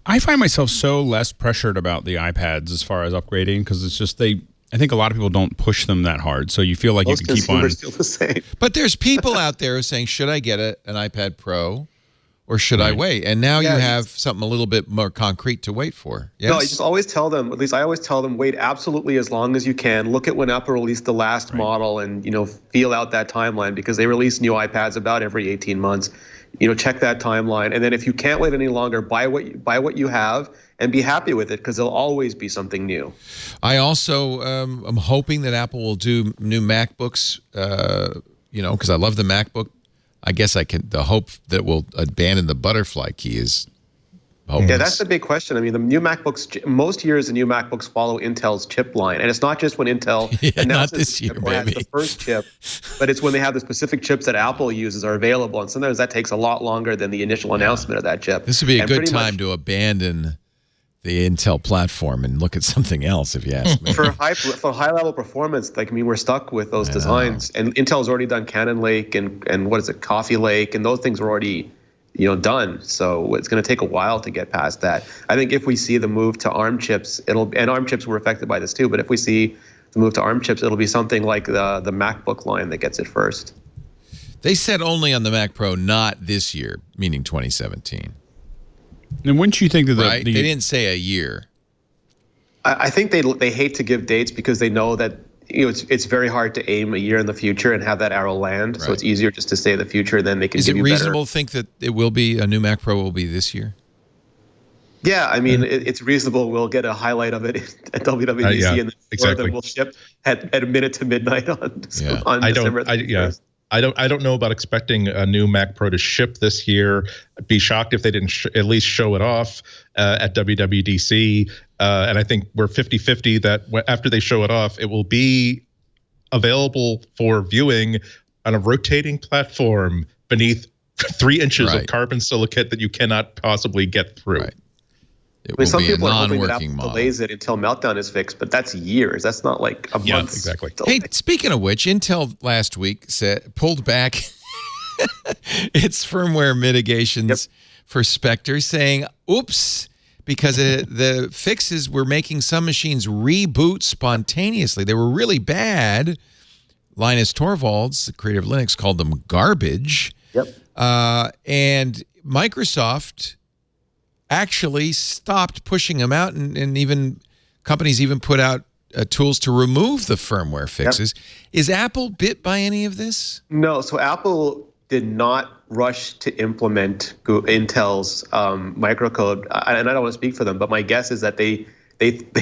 I find myself so less pressured about the iPads as far as upgrading, because it's just I think a lot of people don't push them that hard, so you feel like Most you can keep on. Still the same. But there's people out there saying, should I get an iPad Pro or should I wait? And now you have something a little bit more concrete to wait for. Yes? No, I just always tell them, at least I always tell them, wait absolutely as long as you can. Look at when Apple released the last model and, feel out that timeline, because they release new iPads about every 18 months. Check that timeline. And then if you can't wait any longer, buy what you have and be happy with it, because there'll always be something new. I also am hoping that Apple will do new MacBooks, because I love the MacBook I guess the hope that we'll abandon the butterfly key is hopeless. Yeah, that's the big question. I mean, the new MacBooks, most years the new MacBooks follow Intel's chip line. And it's not just when Intel not announces this year, or has baby. the first chip, but it's when they have the specific chips that Apple uses are available. And sometimes that takes a lot longer than the initial announcement of that chip. This would be a And good pretty time to abandon the Intel platform and look at something else, if you ask me. For high level performance, like, I mean, we're stuck with those designs. And Intel's already done Cannon Lake and what is it, Coffee Lake, and those things are already done. So it's going to take a while to get past that. I think if we see the move to ARM chips, and ARM chips were affected by this too, but if we see the move to ARM chips, it'll be something like the MacBook line that gets it first. They said only on the Mac Pro, not this year, meaning 2017. And wouldn't you think that Right? They didn't say a year. I think they hate to give dates because they know that it's very hard to aim a year in the future and have that arrow land. So it's easier just to say the future. Then they can. Is give it you reasonable better. to think that it will be a new Mac Pro will be this year? Yeah, I mean it's reasonable. We'll get a highlight of it at WWDC, and then exactly. we'll ship at a minute to midnight on December 31st. I don't know about expecting a new Mac Pro to ship this year. I'd be shocked if they didn't at least show it off at WWDC. And I think we're 50-50 that after they show it off, it will be available for viewing on a rotating platform beneath 3 inches of carbon silicate that you cannot possibly get through. Right. It will some be a people are hoping that non-working Apple model. delays it until Meltdown is fixed, but that's years. That's not like a month. Yeah, exactly. Hey, speaking of which, Intel last week pulled back its firmware mitigations for Spectre, saying, oops, because the fixes were making some machines reboot spontaneously. They were really bad. Linus Torvalds, the creator of Linux, called them garbage. Yep. And Microsoft actually stopped pushing them out, and even companies even put out tools to remove the firmware fixes. Yep. Is Apple bit by any of this? No. So Apple did not rush to implement Intel's microcode, and I don't want to speak for them, but my guess is that they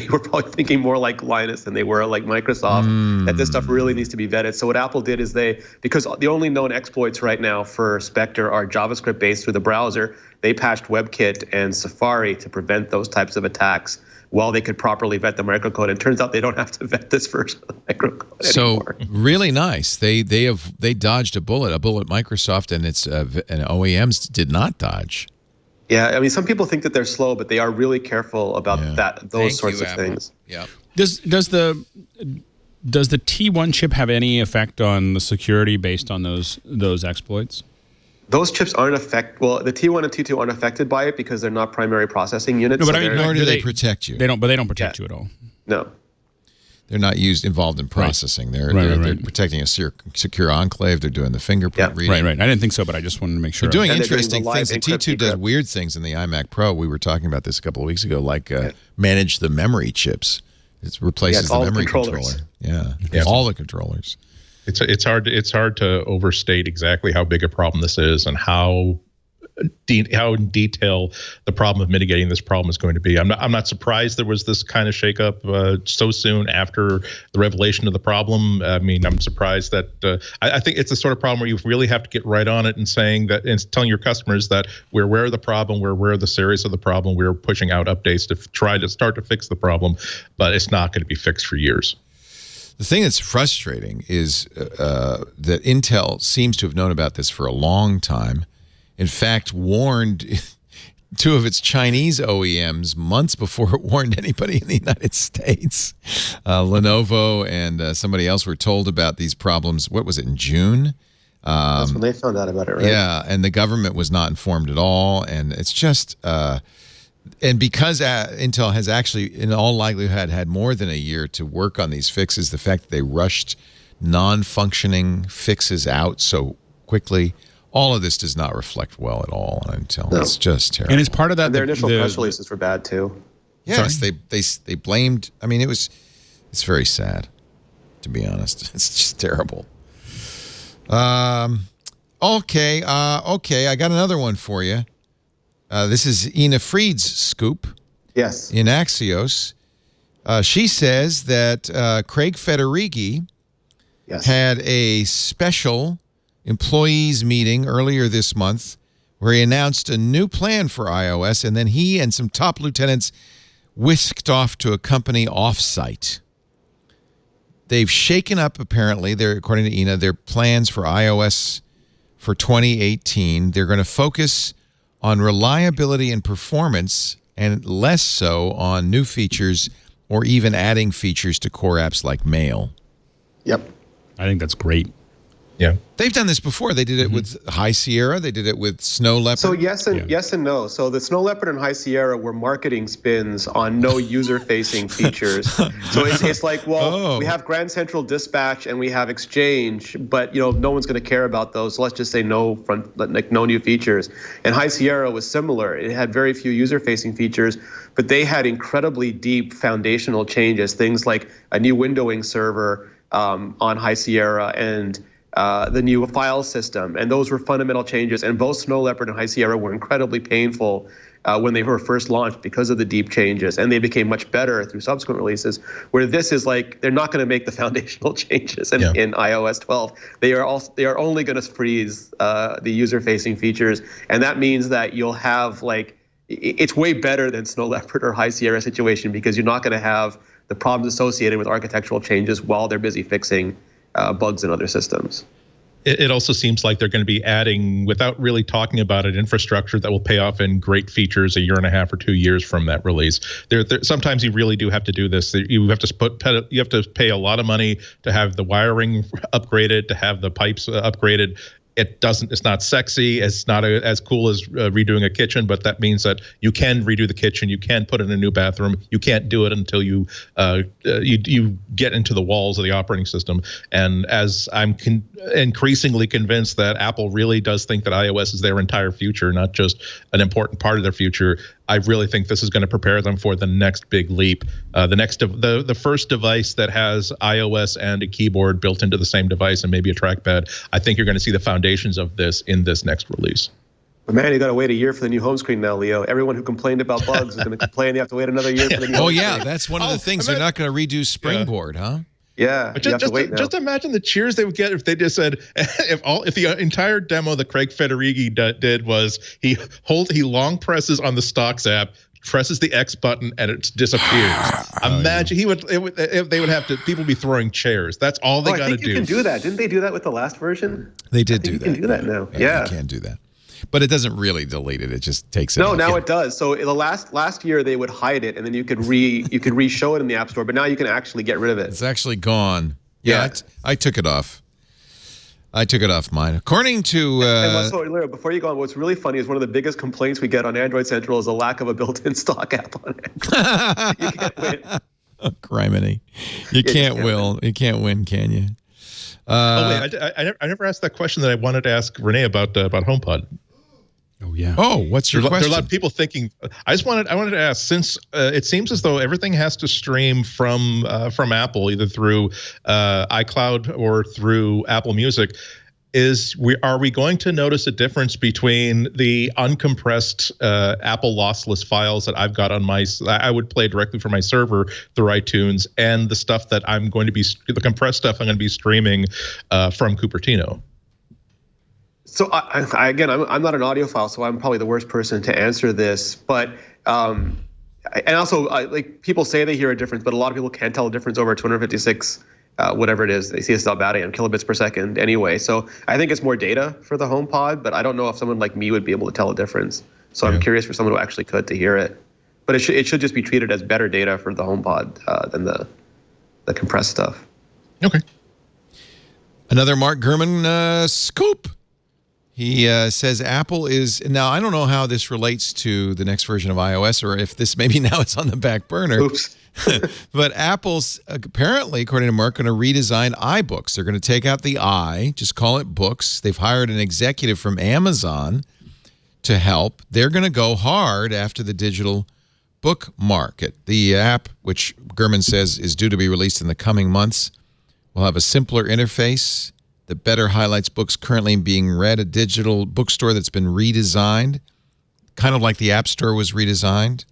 were probably thinking more like Linus than they were like Microsoft, that this stuff really needs to be vetted. So what Apple did is because the only known exploits right now for Spectre are JavaScript based through the browser, they patched WebKit and Safari to prevent those types of attacks while they could properly vet the microcode. And it turns out they don't have to vet this version of the microcode anymore. So really nice. They dodged a bullet Microsoft and its and OEMs did not dodge. Yeah, I mean, some people think that they're slow, but they are really careful about those sorts of things. Yeah. Does the T1 chip have any effect on the security based on those exploits? Those chips aren't well, the T1 and T2 aren't affected by it because they're not primary processing units. No, but nor do they protect you. They don't protect you at all. No. They're not involved in processing. They're protecting a secure enclave. They're doing the fingerprint reading. Right. I didn't think so, but I just wanted to make sure. They're doing interesting things. The T2 does weird things in the iMac Pro. We were talking about this a couple of weeks ago, like manage the memory chips. It replaces the memory controller. Yeah, all the controllers. It's hard to overstate exactly how big a problem this is and how in detail the problem of mitigating this problem is going to be. I'm not surprised there was this kind of shakeup so soon after the revelation of the problem. I mean, I'm surprised that I think it's the sort of problem where you really have to get right on it and saying that and telling your customers that we're aware of the problem, we're aware of the serious of the problem, we're pushing out updates to try to start to fix the problem, but it's not going to be fixed for years. The thing that's frustrating is that Intel seems to have known about this for a long time. In fact, warned 2 of its Chinese OEMs months before it warned anybody in the United States. Lenovo and somebody else were told about these problems. What was it, in June? That's when they found out about it, right? Yeah, and the government was not informed at all. And it's just... and because Intel has actually, in all likelihood, had more than a year to work on these fixes, the fact that they rushed non-functioning fixes out so quickly... all of this does not reflect well at all on Intel. No. It's just terrible. And as part of that, and their initial press releases were bad too. Yes, they blamed. I mean, it's very sad, to be honest. It's just terrible. Okay. I got another one for you. This is Ina Fried's scoop. Yes. In Axios, she says that Craig Federighi had a special employees meeting earlier this month where he announced a new plan for iOS, and then he and some top lieutenants whisked off to a company offsite. They've shaken up, apparently, according to Ina, their plans for iOS for 2018. They're going to focus on reliability and performance and less so on new features or even adding features to core apps like Mail. Yep. I think that's great. Yeah. They've done this before. They did it with High Sierra. They did it with Snow Leopard. So yes and no. So the Snow Leopard and High Sierra were marketing spins on no user-facing features. So it's like, we have Grand Central Dispatch and we have Exchange, but no one's going to care about those. So let's just say no new features. And High Sierra was similar. It had very few user-facing features, but they had incredibly deep foundational changes. Things like a new windowing server on High Sierra and the new file system, and those were fundamental changes. And both Snow Leopard and High Sierra were incredibly painful when they were first launched because of the deep changes, and they became much better through subsequent releases. Where this is like they're not going to make the foundational changes in iOS 12. They are only going to freeze the user-facing features, and that means that you'll have it's way better than Snow Leopard or High Sierra situation because you're not going to have the problems associated with architectural changes while they're busy fixing bugs in other systems. It also seems like they're going to be adding, without really talking about it, infrastructure that will pay off in great features a year and a half or 2 years from that release. Sometimes you really do have to do this. You have to pay a lot of money to have the wiring upgraded, to have the pipes upgraded. It's not sexy. It's not as cool as redoing a kitchen, but that means that you can redo the kitchen. You can put in a new bathroom. You can't do it until you get into the walls of the operating system. And as I'm increasingly convinced that Apple really does think that iOS is their entire future, not just an important part of their future, I really think this is going to prepare them for the next big leap. The first device that has iOS and a keyboard built into the same device and maybe a trackpad. I think you're going to see the foundations of this in this next release. But man, you got to wait a year for the new home screen now, Leo. Everyone who complained about bugs is going to complain. You have to wait another year for the new home screen. That's one of the things. They're not going to redo Springboard, huh? Yeah, but just imagine the cheers they would get if they just said, if the entire demo that Craig Federighi did was he long presses on the Stocks app, presses the X button, and it disappears. Imagine they would have to, people be throwing chairs. That's all they got to do. You can do that. Didn't they do that with the last version? They did do that. You can do that now. Yeah, you can do that. But it doesn't really delete it. It just takes it. No, now it does. So the last year they would hide it, and then you could re-show it in the App Store. But now you can actually get rid of it. It's actually gone. Yeah. I took it off. I took it off mine. According to Leo, before you go on, what's really funny is one of the biggest complaints we get on Android Central is a lack of a built-in stock app on Android. You can't win. Oh, criminy. You can't win, can you? I never asked that question that I wanted to ask Rene about HomePod. Oh yeah. Oh, what's your question? There are a lot of people thinking. I wanted to ask, since it seems as though everything has to stream from Apple, either through iCloud or through Apple Music. Are we going to notice a difference between the uncompressed Apple lossless files that I've got on I would play directly from my server through iTunes, and the stuff that the compressed stuff I'm going to be streaming from Cupertino? So I'm not an audiophile, so I'm probably the worst person to answer this. But and also, people say they hear a difference, but a lot of people can't tell a difference over 256, whatever it is. They see it's about kilobits per second anyway. So I think it's more data for the HomePod, but I don't know if someone like me would be able to tell a difference. So I'm curious for someone who actually could to hear it. But it should just be treated as better data for the HomePod than the compressed stuff. Okay. Another Mark Gurman scoop. He says Apple is, now I don't know how this relates to the next version of iOS or if this maybe now it's on the back burner. Oops. But Apple's apparently, according to Mark, going to redesign iBooks. They're going to take out the I, just call it books. They've hired an executive from Amazon to help. They're going to go hard after the digital book market. The app, which Gurman says is due to be released in the coming months, will have a simpler interface that better highlights books currently being read, a digital bookstore that's been redesigned, kind of like the App Store was redesigned.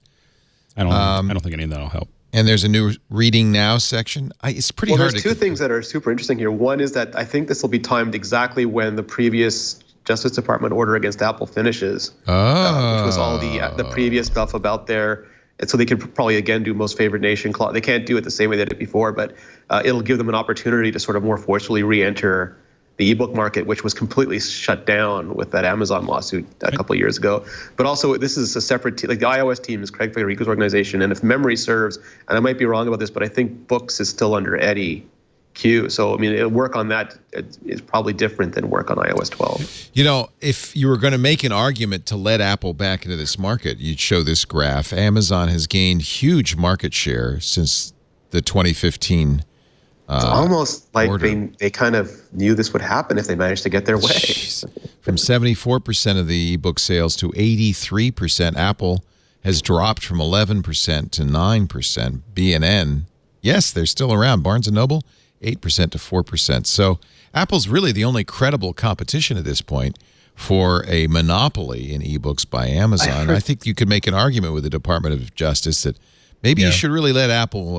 I don't think any of that will help. And there's a new Reading Now section. It's pretty hard to... There's two things that are super interesting here. One is that I think this will be timed exactly when the previous Justice Department order against Apple finishes, which was all the previous stuff about their... And so they could probably, again, do most favored nation clause. They can't do it the same way they did it before, but it'll give them an opportunity to sort of more forcefully re-enter the ebook market, which was completely shut down with that Amazon lawsuit a couple of years ago. But also, this is a separate team. Like the iOS team is Craig Federico's organization, and if memory serves, and I might be wrong about this, but I think Books is still under Eddie Q. So, I mean, work on that is probably different than work on iOS 12. You know, if you were going to make an argument to let Apple back into this market, you'd show this graph. Amazon has gained huge market share since the 2015 it's almost like they kind of knew this would happen if they managed to get their way. Jeez. From 74% of the ebook sales to 83%, Apple has dropped from 11% to 9%. B&N, yes, they're still around. Barnes & Noble, 8% to 4%. So Apple's really the only credible competition at this point for a monopoly in ebooks by Amazon. I think you could make an argument with the Department of Justice that maybe you should really let Apple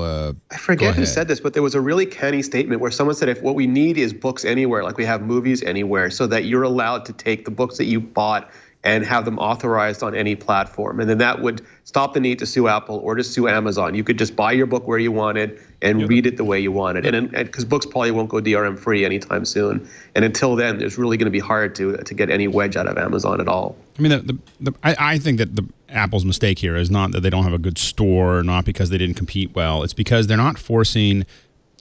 I forget who said this, but there was a really canny statement where someone said, if what we need is books anywhere, like we have movies anywhere, so that you're allowed to take the books that you bought and have them authorized on any platform. And then that would stop the need to sue Apple or to sue Amazon. You could just buy your book where you wanted and read it the way you wanted. And because books probably won't go DRM free anytime soon. And until then, it's really going to be hard to get any wedge out of Amazon at all. I mean, I think that Apple's mistake here is not that they don't have a good store, not because they didn't compete well. It's because they're not forcing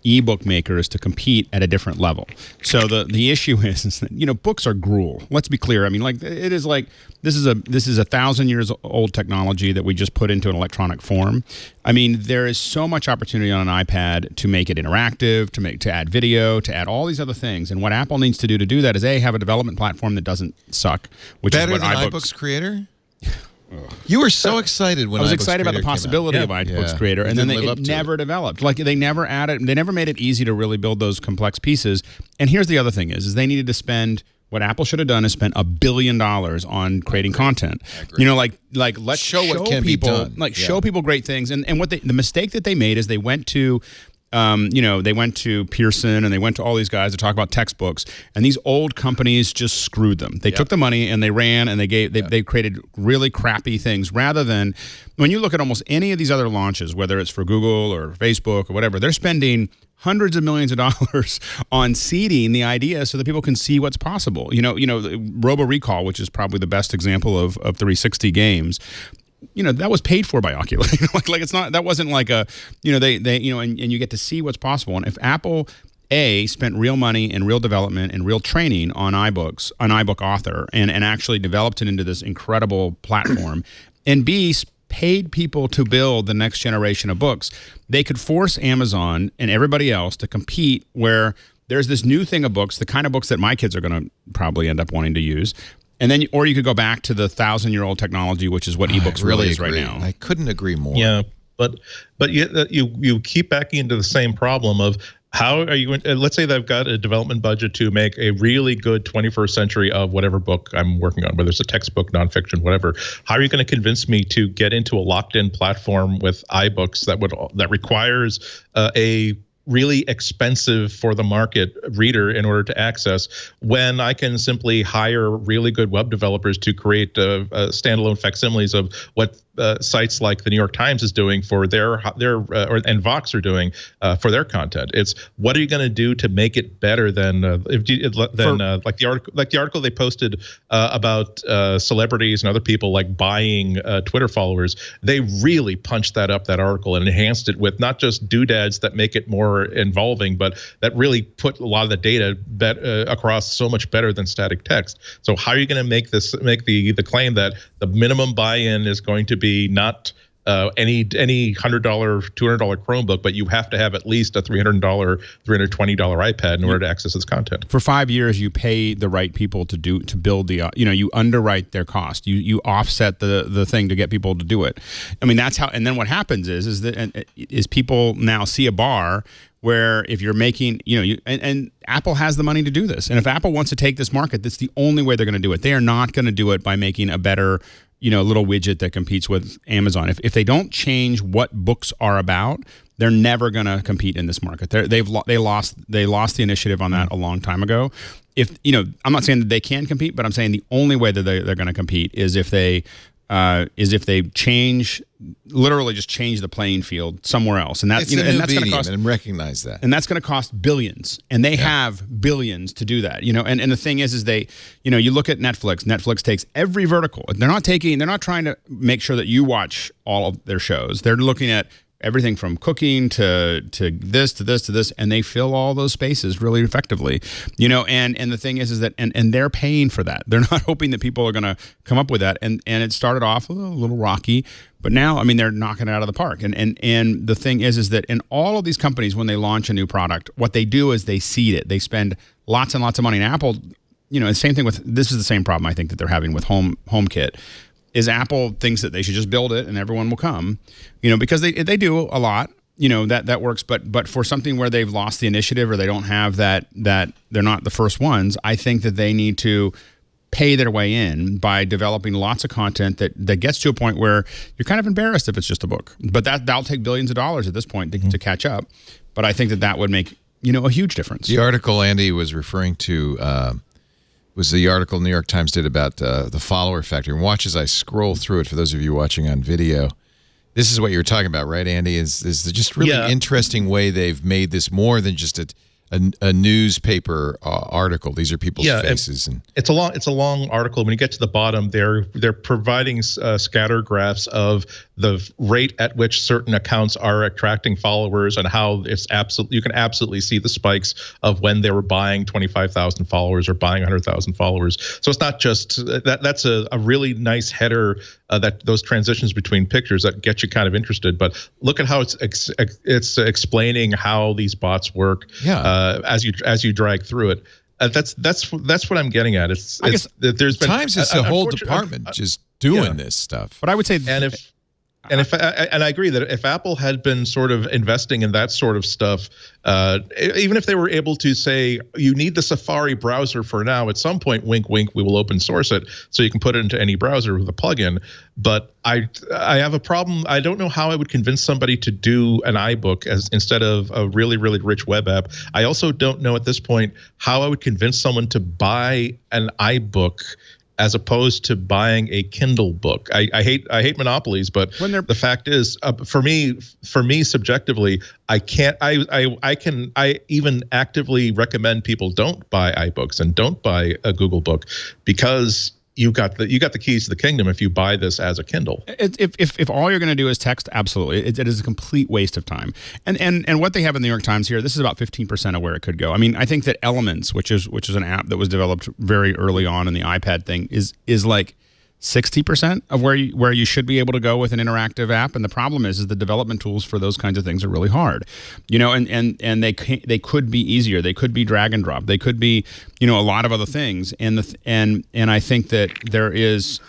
ebook makers to compete at a different level. So the issue is that, you know, books are gruel. Let's be clear. I mean, like, it is like this is a 1,000 years old technology that we just put into an electronic form. I mean, there is so much opportunity on an iPad to make it interactive, to add video, to add all these other things. And what Apple needs to do that is have a development platform that doesn't suck, which better is what than iBooks Creator. You were so excited when I was iBooks excited about the Creator possibility of iBooks Creator, and then it never developed. Like they never made it easy to really build those complex pieces. And here's the other thing: is they needed to spend what Apple should have done is spent $1 billion on creating content. You know, like let's show what can people be done. Like show people great things. And what the mistake that they made is they went to they went to Pearson and they went to all these guys to talk about textbooks, and these old companies just screwed them. They took the money and they ran and they created really crappy things, rather than when you look at almost any of these other launches, whether it's for Google or Facebook or whatever, they're spending hundreds of millions of dollars on seeding the idea so that people can see what's possible. You know, Robo Recall, which is probably the best example of 360 games. You know, that was paid for by Oculus. like it's not, that wasn't like a, you know, they and you get to see what's possible. And if Apple spent real money and real development and real training on iBooks, on iBook Author, and actually developed it into this incredible platform, and B, paid people to build the next generation of books, they could force Amazon and everybody else to compete where there's this new thing of books, the kind of books that my kids are going to probably end up wanting to use. And then, or you could go back to the 1,000-year-old technology, which is what ebooks really is right now. I couldn't agree more. Yeah, but you keep backing into the same problem of how are you going? Let's say they've got a development budget to make a really good 21st century of whatever book I'm working on, whether it's a textbook, nonfiction, whatever. How are you going to convince me to get into a locked-in platform with iBooks that requires a really expensive for the market reader in order to access, when I can simply hire really good web developers to create standalone facsimiles of what sites like the New York Times is doing for and Vox are doing for their content. It's what are you going to do to make it better than like the article they posted about celebrities and other people like buying Twitter followers. They really punched that article and enhanced it with not just doodads that make it more involving, but that really put a lot of the data across so much better than static text. So how are you going to make the claim that the minimum buy-in is going to be not any $100, $200 Chromebook, but you have to have at least a $300, $320 iPad in order to access this content? For 5 years, you pay the right people to build the, you underwrite their cost. You offset the thing to get people to do it. I mean, that's how. And then what happens is people now see a bar where if you're making, and Apple has the money to do this. And if Apple wants to take this market, that's the only way they're going to do it. They are not going to do it by making a better little widget that competes with Amazon. If they don't change what books are about, they're never going to compete in this market. They lost the initiative on that a long time ago. I'm not saying that they can compete, but I'm saying the only way that they're going to compete is if they literally just change the playing field somewhere else, and that's it's a new that's going to medium, cost, and recognize that, and that's going to cost billions, and they have billions to do that. And the thing is they, you look at Netflix. Netflix takes every vertical. They're not trying to make sure that you watch all of their shows. They're looking at everything from cooking to this to this to this, and they fill all those spaces really effectively. And the thing is that and they're paying for that. They're not hoping that people are going to come up with that. And it started off a little rocky, but now they're knocking it out of the park. And the thing is that in all of these companies, when they launch a new product, what they do is they seed it. They spend lots and lots of money. And Apple, the same thing with this is the same problem I think that they're having with HomeKit. Is Apple thinks that they should just build it and everyone will come, because they do a lot, that works. But for something where they've lost the initiative or they don't have that they're not the first ones, I think that they need to pay their way in by developing lots of content that gets to a point where you're kind of embarrassed if it's just a book. But that'll take billions of dollars at this point to catch up. But I think that would make, a huge difference. The article Andy was referring to was the article New York Times did about the follower factor. And watch as I scroll through it for those of you watching on video. This is what you were talking about, right, Andy? Is just really interesting way they've made this more than just a newspaper article. These are people's faces, and it's a long article. When you get to the bottom, they're providing scatter graphs of the rate at which certain accounts are attracting followers and how you can absolutely see the spikes of when they were buying 25,000 followers or buying 100,000 followers. So it's not just that. That's a really nice header that those transitions between pictures that get you kind of interested. But look at how it's explaining how these bots work. As you drag through it, that's what I'm getting at. I guess there's been Times it's a whole department just doing this stuff. But I would say, and I agree that if Apple had been sort of investing in that sort of stuff, even if they were able to say you need the Safari browser for now, at some point, wink, wink, we will open source it so you can put it into any browser with a plugin. But I have a problem. I don't know how I would convince somebody to do an iBook instead of a really, really rich web app. I also don't know at this point how I would convince someone to buy an iBook as opposed to buying a Kindle book. I hate monopolies, but the fact is, for me subjectively, I even actively recommend people don't buy iBooks and don't buy a Google Book, because you got the keys to the kingdom if you buy this as a Kindle. If all you're going to do is text, absolutely, it is a complete waste of time. And what they have in the New York Times here, this is about 15% of where it could go. I mean, I think that Elements, which is an app that was developed very early on in the iPad thing, is like 60% of where you should be able to go with an interactive app. And the problem is the development tools for those kinds of things are really hard, and they could be easier. They could be drag and drop. They could be, a lot of other things. And I think that there is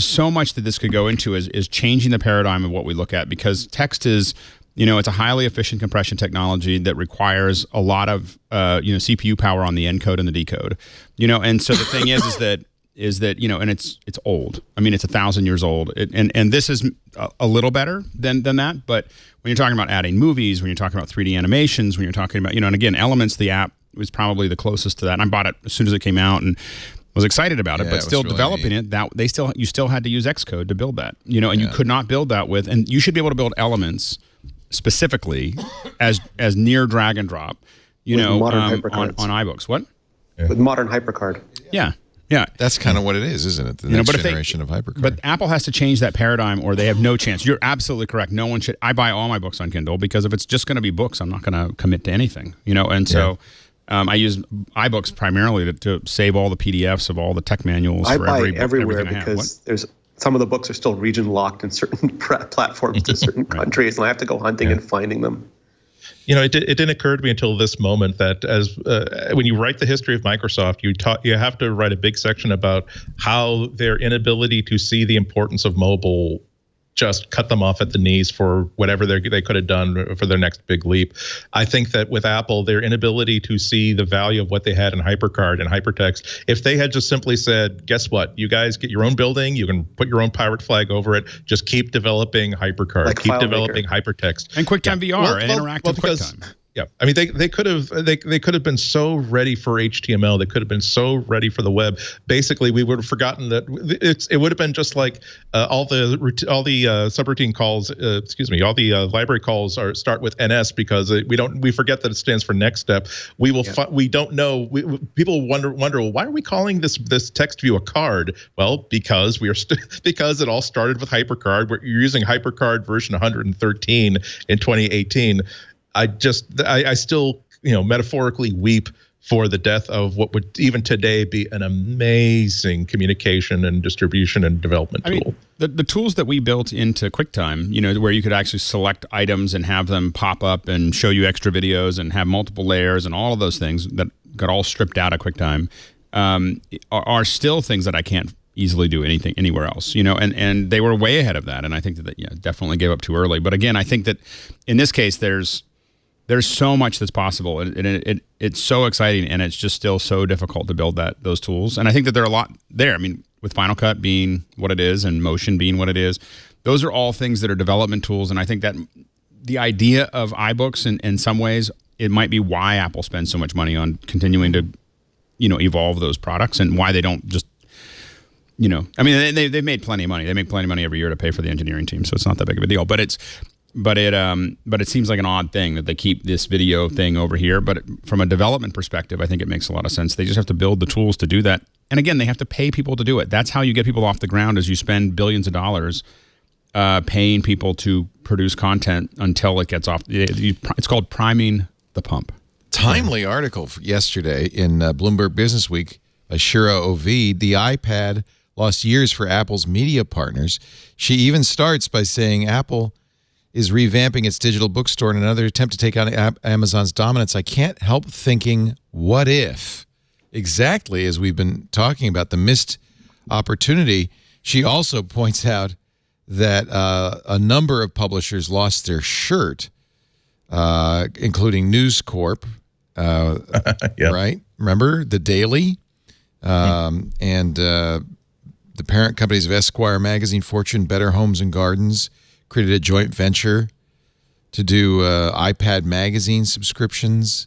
so much that this could go into is changing the paradigm of what we look at, because text is, it's a highly efficient compression technology that requires a lot of, CPU power on the encode and the decode, and so the thing is that and it's old. I mean, it's 1,000 years old, and this is a little better than that. But when you're talking about adding movies, when you're talking about 3D animations, when you're talking about, and again, Elements, the app was probably the closest to that. And I bought it as soon as it came out and was excited about it, but still really developing neat. You still had to use Xcode to build that, and you could not build that with, and you should be able to build Elements specifically as near drag and drop, on iBooks. What? With modern HyperCard. Yeah. Yeah, that's kind of what it is, isn't it? The next generation of HyperCard. But Apple has to change that paradigm, or they have no chance. You're absolutely correct. No one should. I buy all my books on Kindle, because if it's just going to be books, I'm not going to commit to anything. And so I use iBooks primarily to save all the PDFs of all the tech manuals. I for buy every everywhere book, because there's some of the books are still region locked in certain platforms to certain countries, and I have to go hunting and finding them. It didn't occur to me until this moment that when you write the history of Microsoft, you have to write a big section about how their inability to see the importance of mobile just cut them off at the knees for whatever they could have done for their next big leap. I think that with Apple, their inability to see the value of what they had in HyperCard and hypertext, if they had just simply said, guess what, you guys get your own building, you can put your own pirate flag over it, just keep developing HyperCard, like keep developing hypertext. And QuickTime VR and interactive QuickTime. Yeah, I mean they could have been so ready for HTML. They could have been so ready for the web. Basically, we would have forgotten that it would have been just like all the subroutine calls. All the library calls start with NS because we forget that it stands for next step. We will we don't know. People wonder well, why are we calling this text view a card? Well, because because it all started with HyperCard. You're using HyperCard version 113 in 2018. I still, metaphorically weep for the death of what would even today be an amazing communication and distribution and development tool. I mean, the tools that we built into QuickTime, where you could actually select items and have them pop up and show you extra videos and have multiple layers and all of those things that got all stripped out of QuickTime, are still things that I can't easily do anywhere else, and they were way ahead of that. And I think that definitely gave up too early. But again, I think that in this case, there's so much that's possible, and it's so exciting, and it's just still so difficult to build those tools. And I think that there are a lot there. I mean, with Final Cut being what it is and Motion being what it is, those are all things that are development tools. And I think that the idea of iBooks, in some ways, it might be why Apple spends so much money on continuing to, evolve those products, and why they don't just, I mean, they've made plenty of money. They make plenty of money every year to pay for the engineering team, so it's not that big of a deal. But it seems like an odd thing that they keep this video thing over here. But from a development perspective, I think it makes a lot of sense. They just have to build the tools to do that. And again, they have to pay people to do it. That's how you get people off the ground, is you spend billions of dollars paying people to produce content until it gets off. It's called priming the pump. Timely article yesterday in Bloomberg Business Week by Shira Ovid. The iPad lost years for Apple's media partners. She even starts by saying Apple is revamping its digital bookstore in another attempt to take on Amazon's dominance. I can't help thinking, what if? Exactly as we've been talking about, the missed opportunity. She also points out that a number of publishers lost their shirt, including News Corp, right? Remember? The Daily, and the parent companies of Esquire Magazine, Fortune, Better Homes and Gardens, created a joint venture to do iPad magazine subscriptions.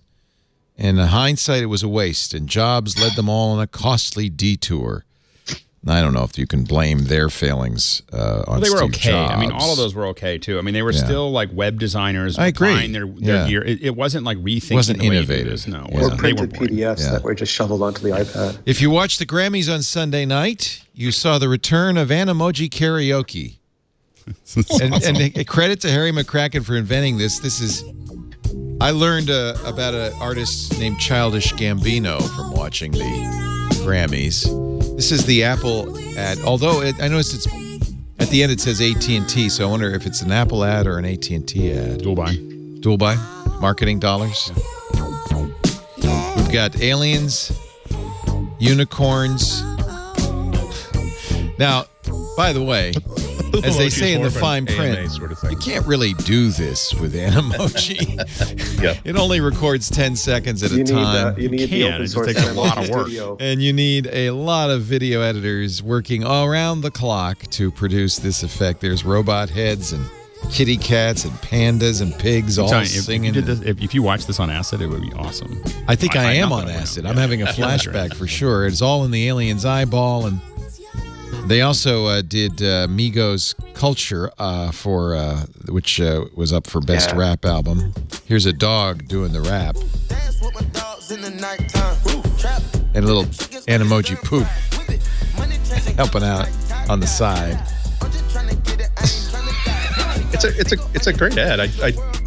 And in hindsight, it was a waste, and Jobs led them all on a costly detour. I don't know if you can blame their failings on they were Steve okay. Jobs. I mean, all of those were okay, too. I mean, they were still like web designers. I agree. Applying their gear. It wasn't like rethinking. It wasn't the way innovative. You do this. No, Yeah. Or they printed were PDFs that were just shoveled onto the iPad. If you watched the Grammys on Sunday night, you saw the return of Animoji Karaoke. and a credit to Harry McCracken for inventing this. I learned about an artist named Childish Gambino from watching the Grammys. This is the Apple ad. Although I noticed it's at the end it says AT&T, so I wonder if it's an Apple ad or an AT&T ad. dual buy. Dual buy? Marketing dollars? We've got aliens, unicorns. Now, by the way, as they say in the fine print, sort of thing. you can't really do this with Animoji. Yeah. It only records 10 seconds at a time. You need the Can. open It just source takes a lot of work. studio. And you need a lot of video editors working all around the clock to produce this effect. There's robot heads and kitty cats and pandas and pigs all singing. If you watch this on acid, it would be awesome. I think I am not on that I acid. know. I'm Yeah. having a flashback for sure. It's all in the alien's eyeball. And they also did Migos Culture, which was up for Best Rap Album. Here's a dog doing the rap. And a little Animoji poop helping out on the side. It's a great ad.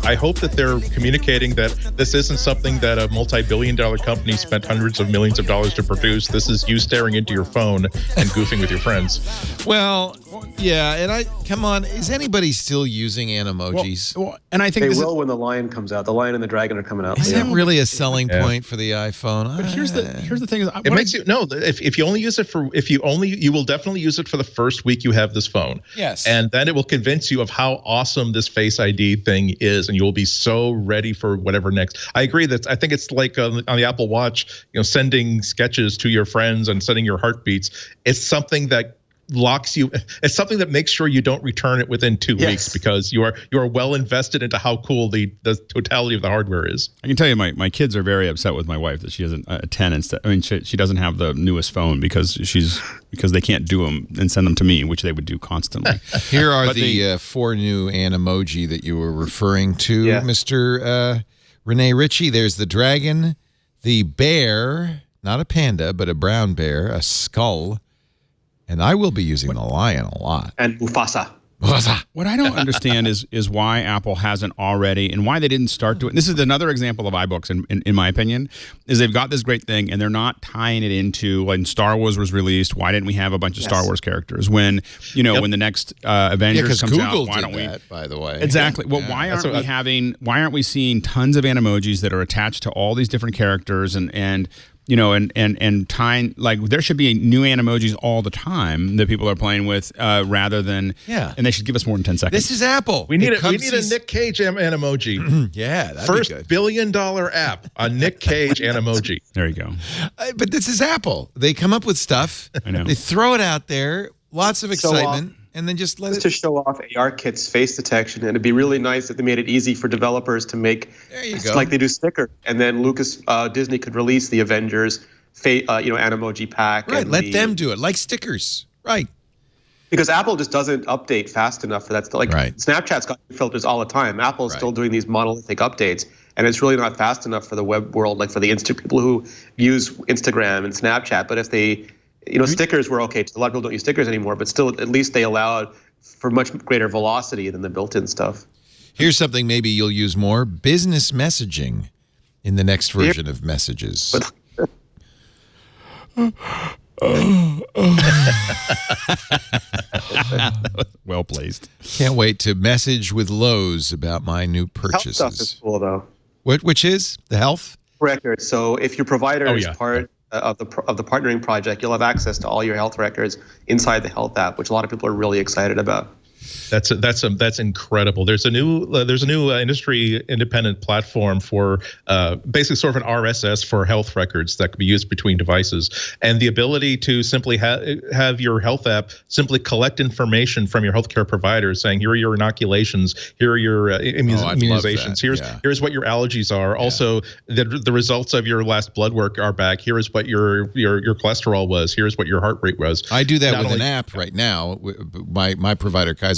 I hope that they're communicating that this isn't something that a multi-billion-dollar company spent hundreds of millions of dollars to produce. This is you staring into your phone and goofing with your friends. Well, Yeah, and come on, is anybody still using Animojis? Well, and I think They this will when the Lion comes out. The Lion and the Dragon are coming out. Is later. that really a selling point for the iPhone? But here's the thing: is It makes you if you only use it for you will definitely use it for the first week you have this phone. Yes, and then it will convince you of how awesome this Face ID thing is, and you will be so ready for whatever next. I agree that I think it's like on the Apple Watch, sending sketches to your friends and sending your heartbeats. It's something that locks you. It's something that makes sure you don't return it within 2 weeks because you are well invested into how cool the totality of the hardware is. I can tell you, my kids are very upset with my wife that she has a 10 instead. I mean, she doesn't have the newest phone because they can't do them and send them to me, which they would do constantly. Here are the 4 new Animoji that you were referring to, Mr. Rene Ritchie. There's the dragon, the bear, not a panda, but a brown bear, a skull. And I will be using the lion a lot. And Mufasa. What I don't understand is why Apple hasn't already, and why they didn't start doing. This is another example of iBooks, in my opinion, is they've got this great thing, and they're not tying it into when Star Wars was released. Why didn't we have a bunch of Star Wars characters? When when the next Avengers comes Google out, why don't we? By the way, Exactly. Well, why aren't we seeing tons of Animojis that are attached to all these different characters and tying, like, there should be new Animojis all the time that people are playing with, rather than and they should give us more than 10 seconds. This is Apple. We need a Nick Cage Animoji. Yeah, that'd first be good. $1 billion app, a Nick Cage Animoji. There you go. But this is Apple. They come up with stuff. I know. They throw it out there, lots of excitement, and then just let it. To show off ARKit's face detection, and it'd be really nice if they made it easy for developers to make, like they do sticker, and then Disney could release the Avengers, Animoji pack. Right, and let them do it, like stickers. Right. Because Apple just doesn't update fast enough for that. Snapchat's got filters all the time. Apple's still doing these monolithic updates, and it's really not fast enough for the web world, like for the people who use Instagram and Snapchat. But if they, stickers were okay. A lot of people don't use stickers anymore, but still, at least they allowed for much greater velocity than the built-in stuff. Here's something maybe you'll use more: business messaging in the next version of Messages. Well placed. Can't wait to message with Lowe's about my new Health purchases. stuff is cool, though. Which is the health records. So if your provider is part of the partnering project, you'll have access to all your health records inside the health app, which a lot of people are really excited about. That's incredible. There's a new industry independent platform for basically sort of an RSS for health records that could be used between devices, and the ability to simply have your health app simply collect information from your healthcare provider, saying here are your inoculations, here are your immunizations, here's what your allergies are. Yeah. Also, the results of your last blood work are back. Here is what your cholesterol was. Here's what your heart rate was. I do that with an app right now. My provider Kaiser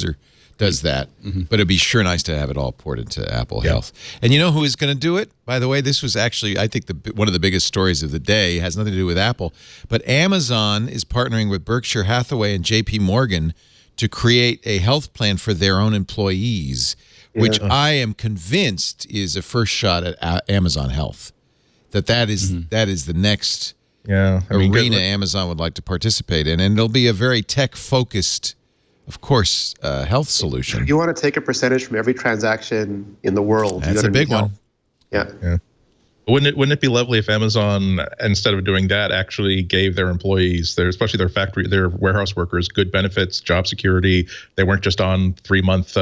does that, but it'd be sure nice to have it all ported to Apple Health. And you know who is going to do it? By the way, this was actually, I think, one of the biggest stories of the day. It has nothing to do with Apple, but Amazon is partnering with Berkshire Hathaway and JP Morgan to create a health plan for their own employees, which I am convinced is a first shot at Amazon Health. That is the next arena Amazon would like to participate in, and it'll be a very tech-focused, of course, health solution. You want to take a percentage from every transaction in the world. That's a big one. Yeah. Wouldn't it be lovely if Amazon, instead of doing that, actually gave their employees, especially their warehouse workers, good benefits, job security? They weren't just on 3-month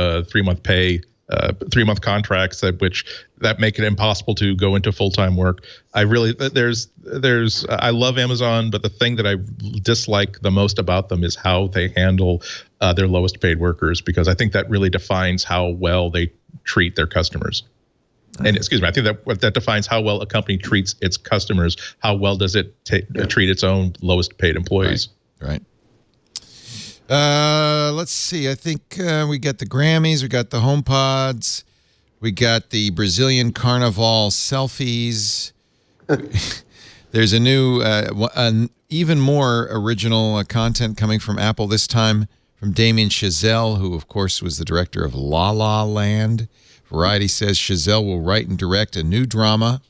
pay, 3-month contracts that make it impossible to go into full-time work. I love Amazon, but the thing that I dislike the most about them is how they handle their lowest paid workers, because I think that really defines how well they treat their customers. And I think that defines how well a company treats its customers. How well does it treat its own lowest paid employees? Right. Let's see. I think we got the Grammys, we got the HomePods, we got the Brazilian Carnival selfies. There's a new, even more original content coming from Apple, this time from Damien Chazelle, who, of course, was the director of La La Land. Variety says Chazelle will write and direct a new drama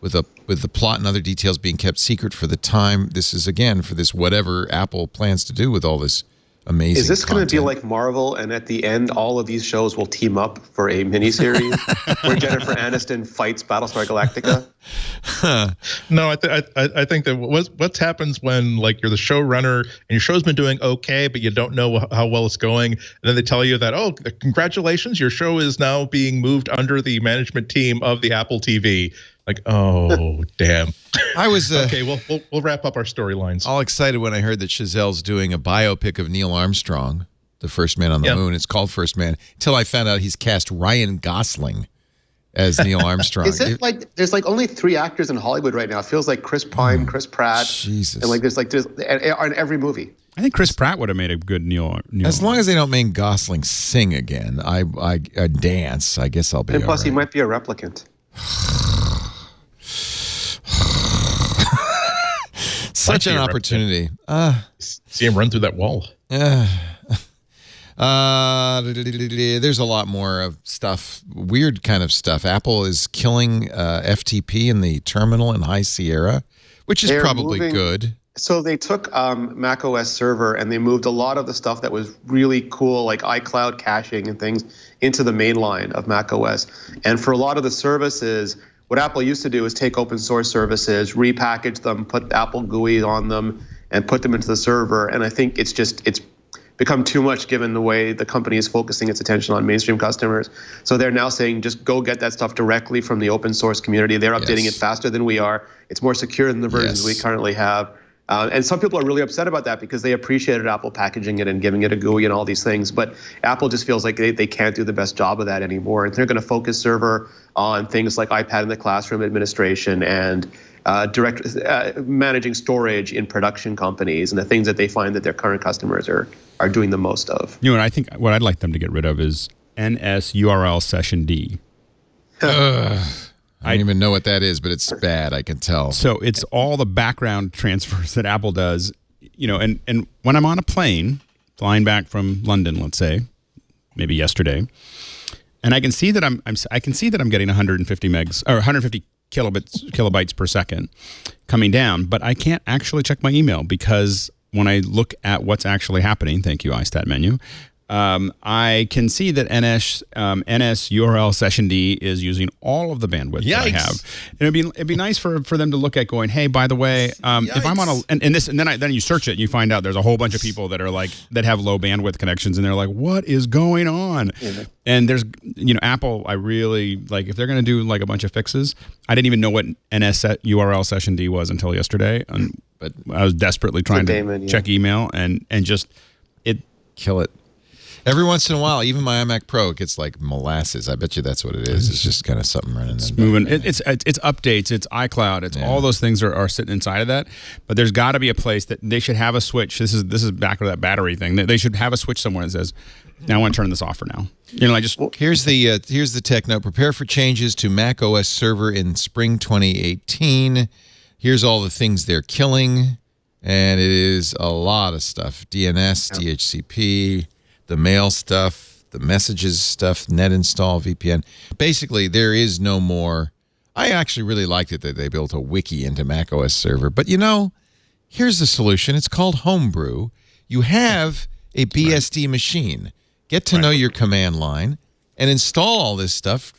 with the plot and other details being kept secret for the time. This is, again, for this whatever Apple plans to do with all this amazing. Is this going to be content. like Marvel, and at the end, all of these shows will team up for a miniseries where Jennifer Aniston fights Battlestar Galactica? No, I think that what happens when like you're the showrunner and your show's been doing okay, but you don't know how well it's going, and then they tell you that, oh, congratulations, your show is now being moved under the management team of the Apple TV. Like, oh, damn. I was okay. We'll wrap up our storylines. all excited when I heard that Chazelle's doing a biopic of Neil Armstrong, the first man on the moon. It's called First Man. Until I found out he's cast Ryan Gosling as Neil Armstrong. Is it like there's like only 3 actors in Hollywood right now? It feels like Chris Pine, Chris Pratt, Jesus. and like there's in every movie. I think Chris Pratt would have made a good Neil. As long as they don't make Gosling sing again, I dance. I guess I'll be. And plus, all he right. might be a replicant. Such an opportunity. See him run through that wall. There's a lot more of stuff, weird kind of stuff. Apple is killing FTP in the terminal in High Sierra, which is probably good. So they took macOS server and they moved a lot of the stuff that was really cool, like iCloud caching and things, into the main line of macOS. And for a lot of the services, what Apple used to do is take open source services, repackage them, put Apple GUI on them, and put them into the server. And I think it's become too much given the way the company is focusing its attention on mainstream customers. So they're now saying just go get that stuff directly from the open source community. They're updating it faster than we are. It's more secure than the versions we currently have. And some people are really upset about that because they appreciated Apple packaging it and giving it a GUI and all these things. But Apple just feels like they can't do the best job of that anymore. And they're going to focus server on things like iPad in the classroom administration and managing storage in production companies and the things that they find that their current customers are doing the most of. You know, and I think what I'd like them to get rid of is NS-URL session D. I don't even know what that is, but it's bad. I can tell. So it's all the background transfers that Apple does, you know, and when I'm on a plane flying back from London, let's say, maybe yesterday, and I can see that I'm getting 150 megs or 150 kilobytes per second coming down, but I can't actually check my email because when I look at what's actually happening, thank you, iStat menu, I can see that NS URL session D is using all of the bandwidth that I have. And it'd be nice for them to look at going, hey, by the way, if I'm on then you search it and you find out there's a whole bunch of people that are like that have low bandwidth connections and they're like, what is going on? And there's Apple, I really like if they're going to do like a bunch of fixes. I didn't even know what NS URL session D was until yesterday, but I was desperately trying to check email and just kill it. Every once in a while, even my iMac Pro gets like molasses. I bet you that's what it is. It's just kind of something running. It's moving. It's updates. It's iCloud. It's all those things are sitting inside of that. But there's got to be a place that they should have a switch. This is back to that battery thing. They should have a switch somewhere that says, "Now I want to turn this off for now." You know, here's the tech note. Prepare for changes to macOS server in spring 2018. Here's all the things they're killing, and it is a lot of stuff: DNS, DHCP. The mail stuff, the messages stuff, net install, VPN. Basically, there is no more. I actually really liked it that they built a wiki into macOS server. But here's the solution. It's called Homebrew. You have a BSD machine. Get to know your command line and install all this stuff.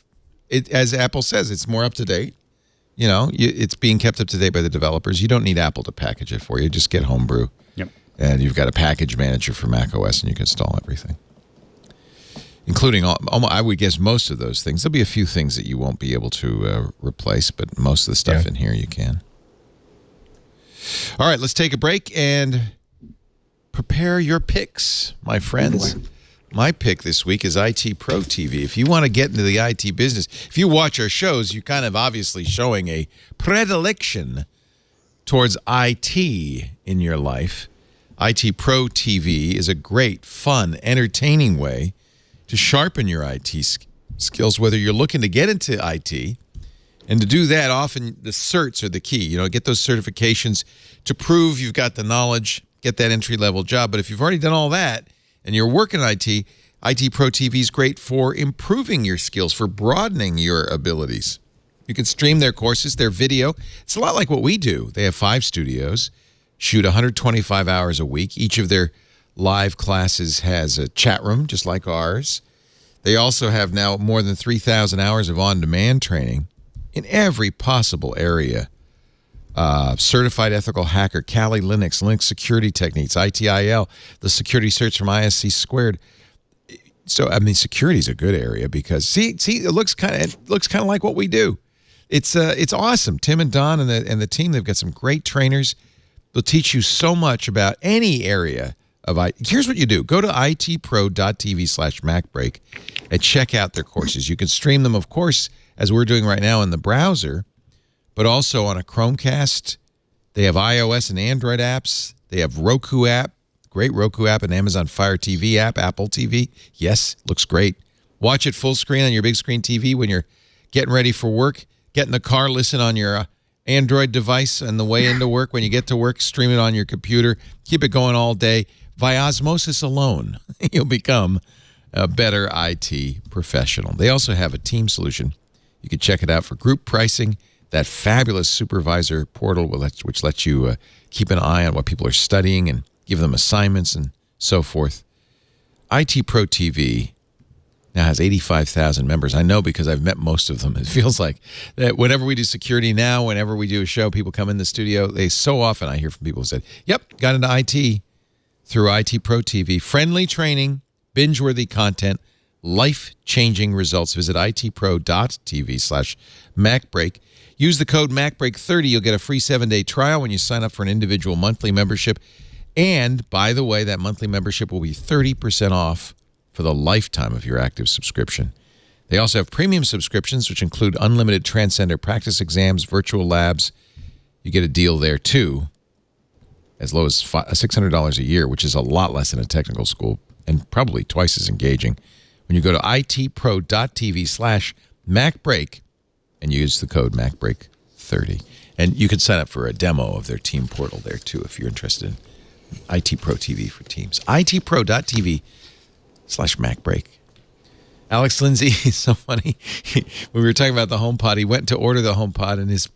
As Apple says, it's more up to date. It's being kept up to date by the developers. You don't need Apple to package it for you. Just get Homebrew. Yep. And you've got a package manager for macOS, and you can install everything, including I would guess most of those things. There'll be a few things that you won't be able to replace, but most of the stuff in here you can. All right, let's take a break and prepare your picks, my friends. My pick this week is IT Pro TV. If you want to get into the IT business, if you watch our shows, you're kind of obviously showing a predilection towards IT in your life. IT Pro TV is a great, fun, entertaining way to sharpen your IT skills, whether you're looking to get into IT. And to do that, often the certs are the key. Get those certifications to prove you've got the knowledge, get that entry-level job. But if you've already done all that and you're working in IT Pro TV is great for improving your skills, for broadening your abilities. You can stream their courses, their video. It's a lot like what we do. They have 5 studios. Shoot 125 hours a week. Each of their live classes has a chat room just like ours. They also have now more than 3,000 hours of on-demand training in every possible area. Certified Ethical Hacker, Kali Linux, Linux security techniques, ITIL, the security search from ISC squared. So, I mean, security is a good area because see, it looks kind of like what we do. It's awesome. Tim and Don and the team, they've got some great trainers. They'll teach you so much about any area of IT. Here's what you do. Go to itpro.tv/MacBreak and check out their courses. You can stream them, of course, as we're doing right now in the browser, but also on a Chromecast. They have iOS and Android apps. They have Roku app, great Roku app, and Amazon Fire TV app, Apple TV. Yes, looks great. Watch it full screen on your big screen TV when you're getting ready for work. Get in the car, listen on your Android device on the way into work. When you get to work, stream it on your computer. Keep it going all day. By osmosis alone, you'll become a better IT professional. They also have a team solution. You can check it out for group pricing. That fabulous supervisor portal which lets you keep an eye on what people are studying and give them assignments and so forth. IT Pro TV now has 85,000 members. I know because I've met most of them. It feels like that whenever we do security now, whenever we do a show, people come in the studio. So often I hear from people who said, yep, got into IT through IT Pro TV. Friendly training, binge-worthy content, life-changing results. Visit itpro.tv/MacBreak. Use the code MacBreak30. You'll get a free 7-day trial when you sign up for an individual monthly membership. And, by the way, that monthly membership will be 30% off for the lifetime of your active subscription. They also have premium subscriptions, which include unlimited Transcender practice exams, virtual labs. You get a deal there, too, as low as $600 a year, which is a lot less than a technical school and probably twice as engaging. When you go to itpro.tv/MacBreak and use the code MacBreak30. And you can sign up for a demo of their team portal there, too, if you're interested in IT Pro TV for Teams. itpro.tv/MacBreak. Alex Lindsay is so funny. When we were talking about the HomePod, he went to order the HomePod, and his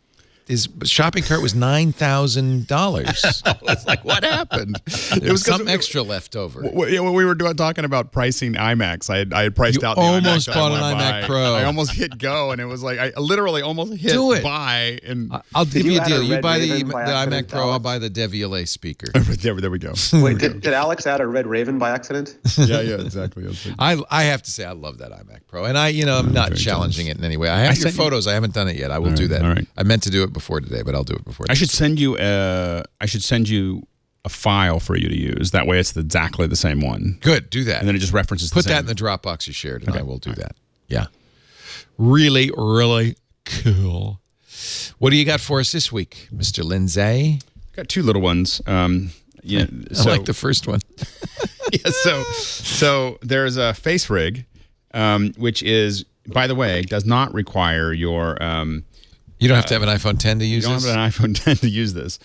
shopping cart was $9,000. I was like, what happened? There was something extra left over. When we were talking about pricing iMacs, I had priced out the almost iMac bought an iMac Pro. I almost hit go, and it was like I literally almost hit buy. And I'll give you a deal. You buy the by iMac accident, Pro, Alex? I'll buy the Devialet speaker. there we go. Wait, did Alex add a Red Raven by accident? Yeah, exactly. I have to say I love that iMac Pro, and I'm not challenging it in any way. I have your photos. I haven't done it yet. I will do that. All right. I meant to do it before today, but I'll do it before. I should send you a file for you to use. That way, it's exactly the same one. Good, do that. And then it just references. Put the same. that in the Dropbox you shared, and I will do that. Yeah, really, really cool. What do you got for us this week, Mr. Lindsay? Got two little ones. I like the first one. Yeah. So there's a FaceRig, which is, by the way, does not require your. You don't have to have an iPhone 10 to use this? You don't have an iPhone 10 to use this.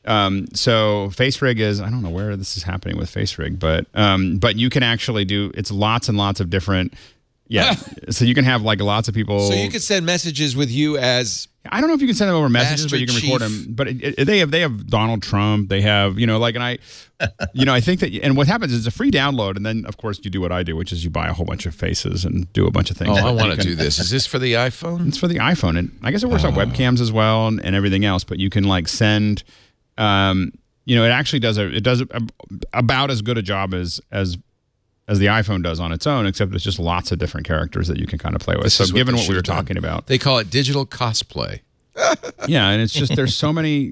So FaceRig is, I don't know where this is happening with FaceRig, but you can actually do, it's lots and lots of different, so you can have like lots of people. So you could send messages with you as... I don't know if you can send them over messages, Master but you can Chief. record them. But they have Donald Trump. They have, I think that, and what happens is it's a free download. And then, of course, you do what I do, which is you buy a whole bunch of faces and do a bunch of things. Oh, I want to do this. Is this for the iPhone? It's for the iPhone. And I guess it works on webcams as well and everything else. But you can send, it actually does about as good a job as the iPhone does on its own, except it's just lots of different characters that you can kind of play with. So given what we were talking about. They call it digital cosplay. Yeah, and it's just there's so many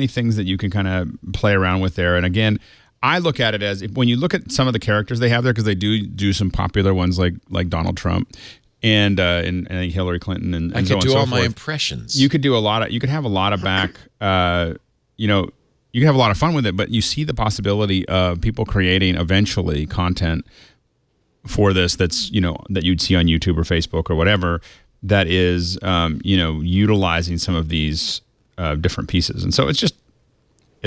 things that you can kind of play around with there. And again, I look at it as when you look at some of the characters they have there, because they do some popular ones like Donald Trump and Hillary Clinton and I so on could do and so all my forth. impressions. You could do you could have a lot of back you can have a lot of fun with it, but you see the possibility of people creating eventually content for this that's, that you'd see on YouTube or Facebook or whatever, that is, utilizing some of these different pieces. And so it's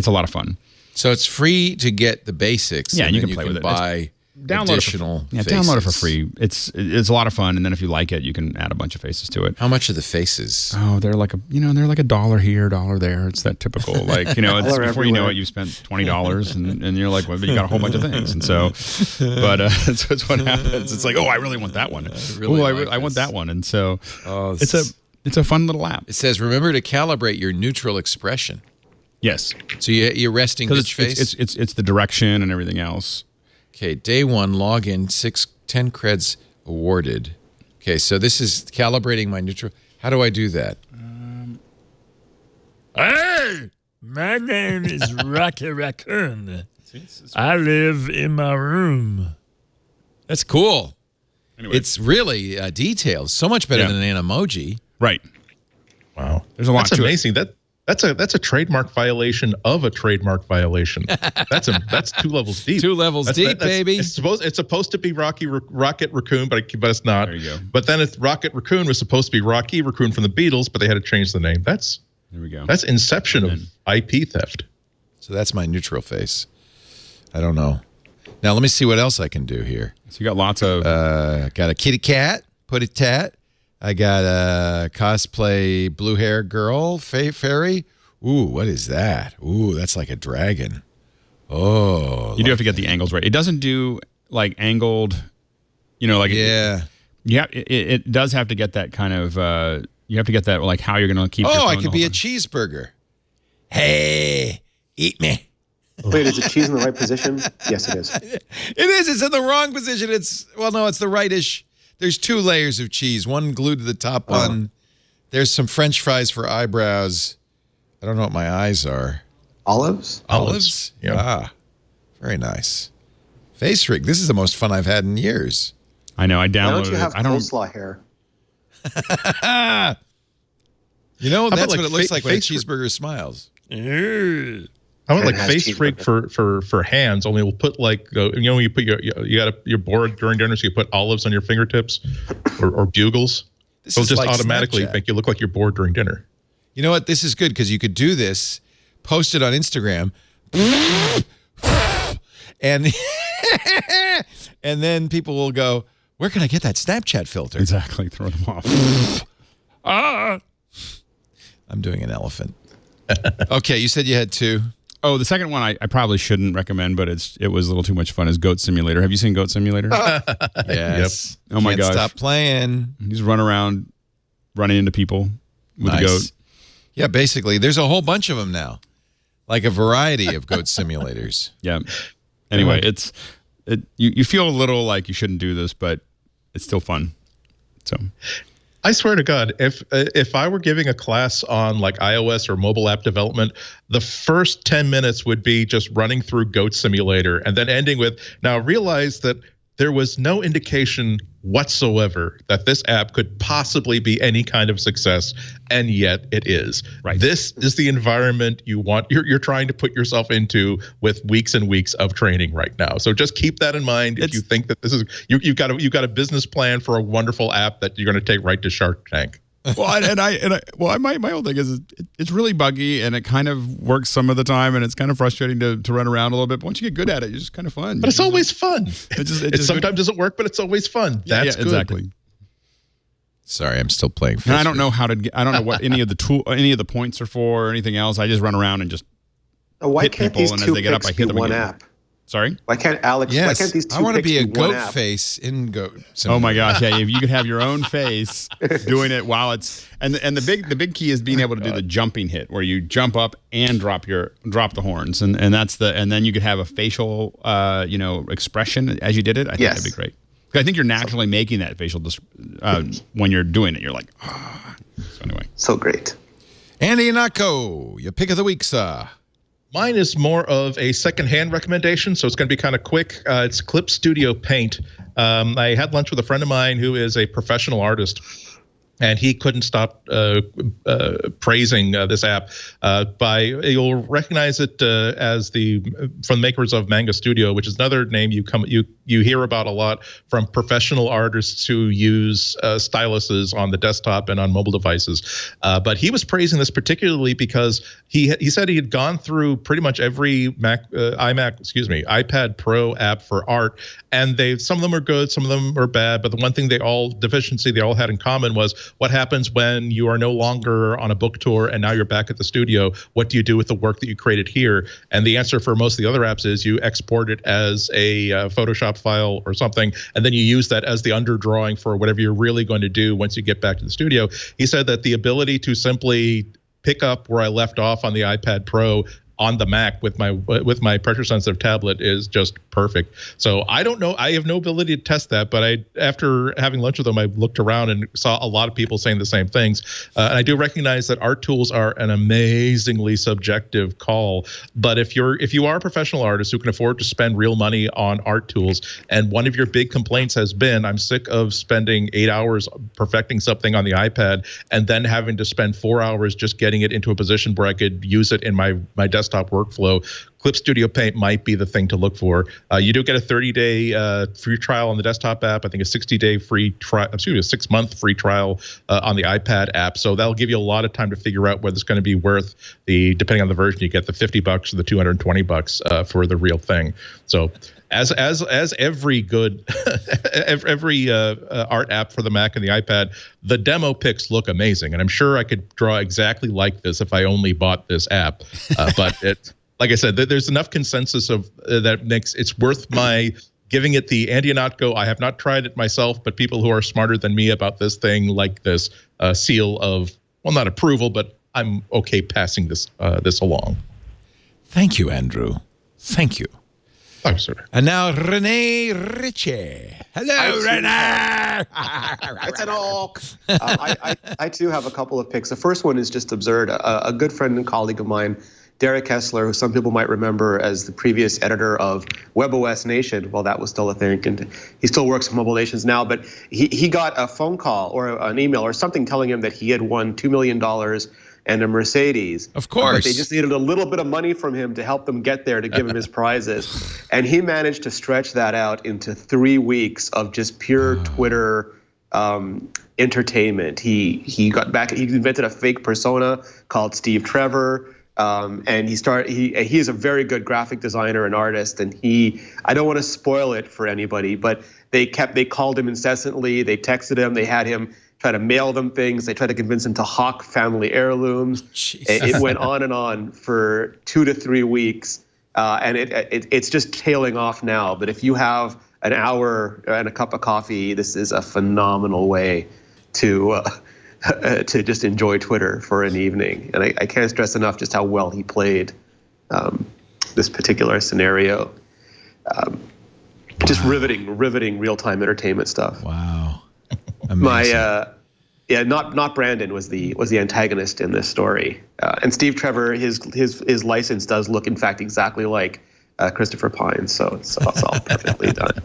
a lot of fun. So it's free to get the basics. Yeah, and you then can play with it. Buy additional faces. Download it for free. It's a lot of fun, and then if you like it, you can add a bunch of faces to it. How much are the faces? Oh, they're like $1 here, $1 there. It's that typical, like, it's before you know it, you spent $20, and you're like, well, you got a whole bunch of things, and so, but so it's what happens. It's like, oh, I really want that one. I want that one, and so it's a fun little app. It says, remember to calibrate your neutral expression. Yes. So you're resting bitch face? It's the direction and everything else. Okay, day 1, login, 10 creds awarded. Okay, so this is calibrating my neutral. How do I do that? Hey, my name is Rocky Raccoon. I live in my room. That's cool. Anyway. It's really detailed. So much better than an Animoji. Right. Wow. There's a lot That's to amazing. That's a trademark violation of a trademark violation. That's 2 levels deep. 2 levels deep, baby. It's supposed to be Rocket Raccoon, but it's not. There you go. But then Rocket Raccoon was supposed to be Rocky Raccoon from the Beatles, but they had to change the name. There we go. That's inception of IP theft. So that's my neutral face. I don't know. Now let me see what else I can do here. So you got lots of got a kitty cat, put a tat. I got a cosplay blue hair girl, fairy. Ooh, what is that? Ooh, that's like a dragon. Oh, you do have to get the angles right. It doesn't do like angled, yeah. It does have to get that kind of. You have to get that like how you're going to keep. Oh, I could be a cheeseburger. Hey, eat me. Wait, is the cheese in the right position? Yes, it is. It is. It's in the wrong position. It's the rightish. There's 2 layers of cheese, one glued to the top one. There's some French fries for eyebrows. I don't know what my eyes are. Olives? Olives? Yeah. Ah, very nice. FaceRig. This is the most fun I've had in years. I know. I downloaded Why don't you have it. I don't. coleslaw hair? That's what it looks like when a cheeseburger smiles. I want like FaceRig for hands. Only we'll put like you put you're bored during dinner, so you put olives on your fingertips or bugles. It'll just like automatically make you look like you're bored during dinner. You know what? This is good because you could do this, post it on Instagram, and and then people will go, "Where can I get that Snapchat filter?" Exactly. Throw them off. I'm doing an elephant. Okay, you said you had 2. Oh, the second one I probably shouldn't recommend, but it was a little too much fun. Is Goat Simulator. Have you seen Goat Simulator? Yes. Yep. Oh my gosh. Stop playing. You just run around running into people with a goat. Yeah, basically. There's a whole bunch of them now. Like a variety of goat simulators. Yeah. Anyway, you feel a little like you shouldn't do this, but it's still fun. So I swear to God, if I were giving a class on like iOS or mobile app development, the first 10 minutes would be just running through Goat Simulator and then ending with, now realize that there was no indication whatsoever that this app could possibly be any kind of success, and yet it is. Right. This is the environment you're trying to put yourself into with weeks and weeks of training right now. So just keep that in mind. If you think that this is you've got a business plan for a wonderful app that you're going to take right to Shark Tank. Well, my whole thing is it's really buggy and it kind of works some of the time and it's kind of frustrating to run around a little bit. But once you get good at it, it's just kind of fun. But it's always fun. It sometimes doesn't work, but it's always fun. That's good. Exactly. Sorry, I'm still playing. And I don't know I don't know what any of the points are for or anything else. I just run around and just hit people, and as they get up, I hit them one again. app? Sorry? Why can't Alex? Yes, why can't these two I want to be a goat app? face in Goat Simulator. Oh my gosh! Yeah, if you could have your own face doing it while it's and the big key is being able to do the jumping hit where you jump up and drop the horns and then you could have a facial expression as you did it. I think that'd be great. I think you're naturally making that facial when you're doing it. You're like, So anyway, so great. Andy Nako, your pick of the week, sir. Mine is more of a secondhand recommendation, so it's going to be kind of quick. It's Clip Studio Paint. I had lunch with a friend of mine who is a professional artist, And he couldn't stop praising this app. You'll recognize it as from the makers of Manga Studio, which is another name you hear about a lot from professional artists who use styluses on the desktop and on mobile devices. But he was praising this particularly because he said he had gone through pretty much every iPad Pro app for art, and some of them are good, some of them are bad. But the one thing they all had in common was, what happens when you are no longer on a book tour and now you're back at the studio? What do you do with the work that you created here? And the answer for most of the other apps is you export it as a Photoshop file or something, and then you use that as the underdrawing for whatever you're really going to do once you get back to the studio. He said that the ability to simply pick up where I left off on the iPad Pro on the Mac with my pressure sensitive tablet is just perfect. So I don't know. I have no ability to test that, but after having lunch with them, I looked around and saw a lot of people saying the same things. And I do recognize that art tools are an amazingly subjective call. But if you are a professional artist who can afford to spend real money on art tools, and one of your big complaints has been, I'm sick of spending 8 hours perfecting something on the iPad and then having to spend 4 hours just getting it into a position where I could use it in my desktop workflow, Clip Studio Paint might be the thing to look for. You do get a 30-day free trial on the desktop app. I think a 60-day free trial, a 6-month free trial on the iPad app. So that'll give you a lot of time to figure out whether it's going to be worth depending on the version, you get the $50 or the $220 for the real thing. So as every good every art app for the Mac and the iPad, the demo pics look amazing, and I'm sure I could draw exactly like this if I only bought this app. But like I said, there's enough consensus that makes it's worth my giving it the Andy Ihnatko. I have not tried it myself, but people who are smarter than me about this thing like this seal of, well, not approval, but I'm okay passing this along. Thank you, Andrew. Thank you. Oh, sir. And now Rene Ritchie. Hello, Rene. That's it all. I too have a couple of picks. The first one is just absurd. A good friend and colleague of mine, Derek Kessler, who some people might remember as the previous editor of WebOS Nation, well, that was still a thing, and he still works for Mobile Nations now, but he got a phone call or an email or something telling him that he had won $2 million and a Mercedes. Of course. But they just needed a little bit of money from him to help them get there, to give him his prizes. And he managed to stretch that out into 3 weeks of just pure Twitter entertainment. He invented a fake persona called Steve Trevor. And he is a very good graphic designer and artist. And I don't want to spoil it for anybody, but they called him incessantly. They texted him. They had him try to mail them things. They tried to convince him to hawk family heirlooms. It went on and on for 2 to 3 weeks. And it's just tailing off now. But if you have an hour and a cup of coffee, this is a phenomenal way to just enjoy Twitter for an evening. And I can't stress enough just how well he played this particular scenario. Just riveting real-time entertainment stuff. Wow. Amazing. Not Brandon was the antagonist in this story. And Steve Trevor, his license does look, in fact, exactly like Christopher Pine, so it's all perfectly done.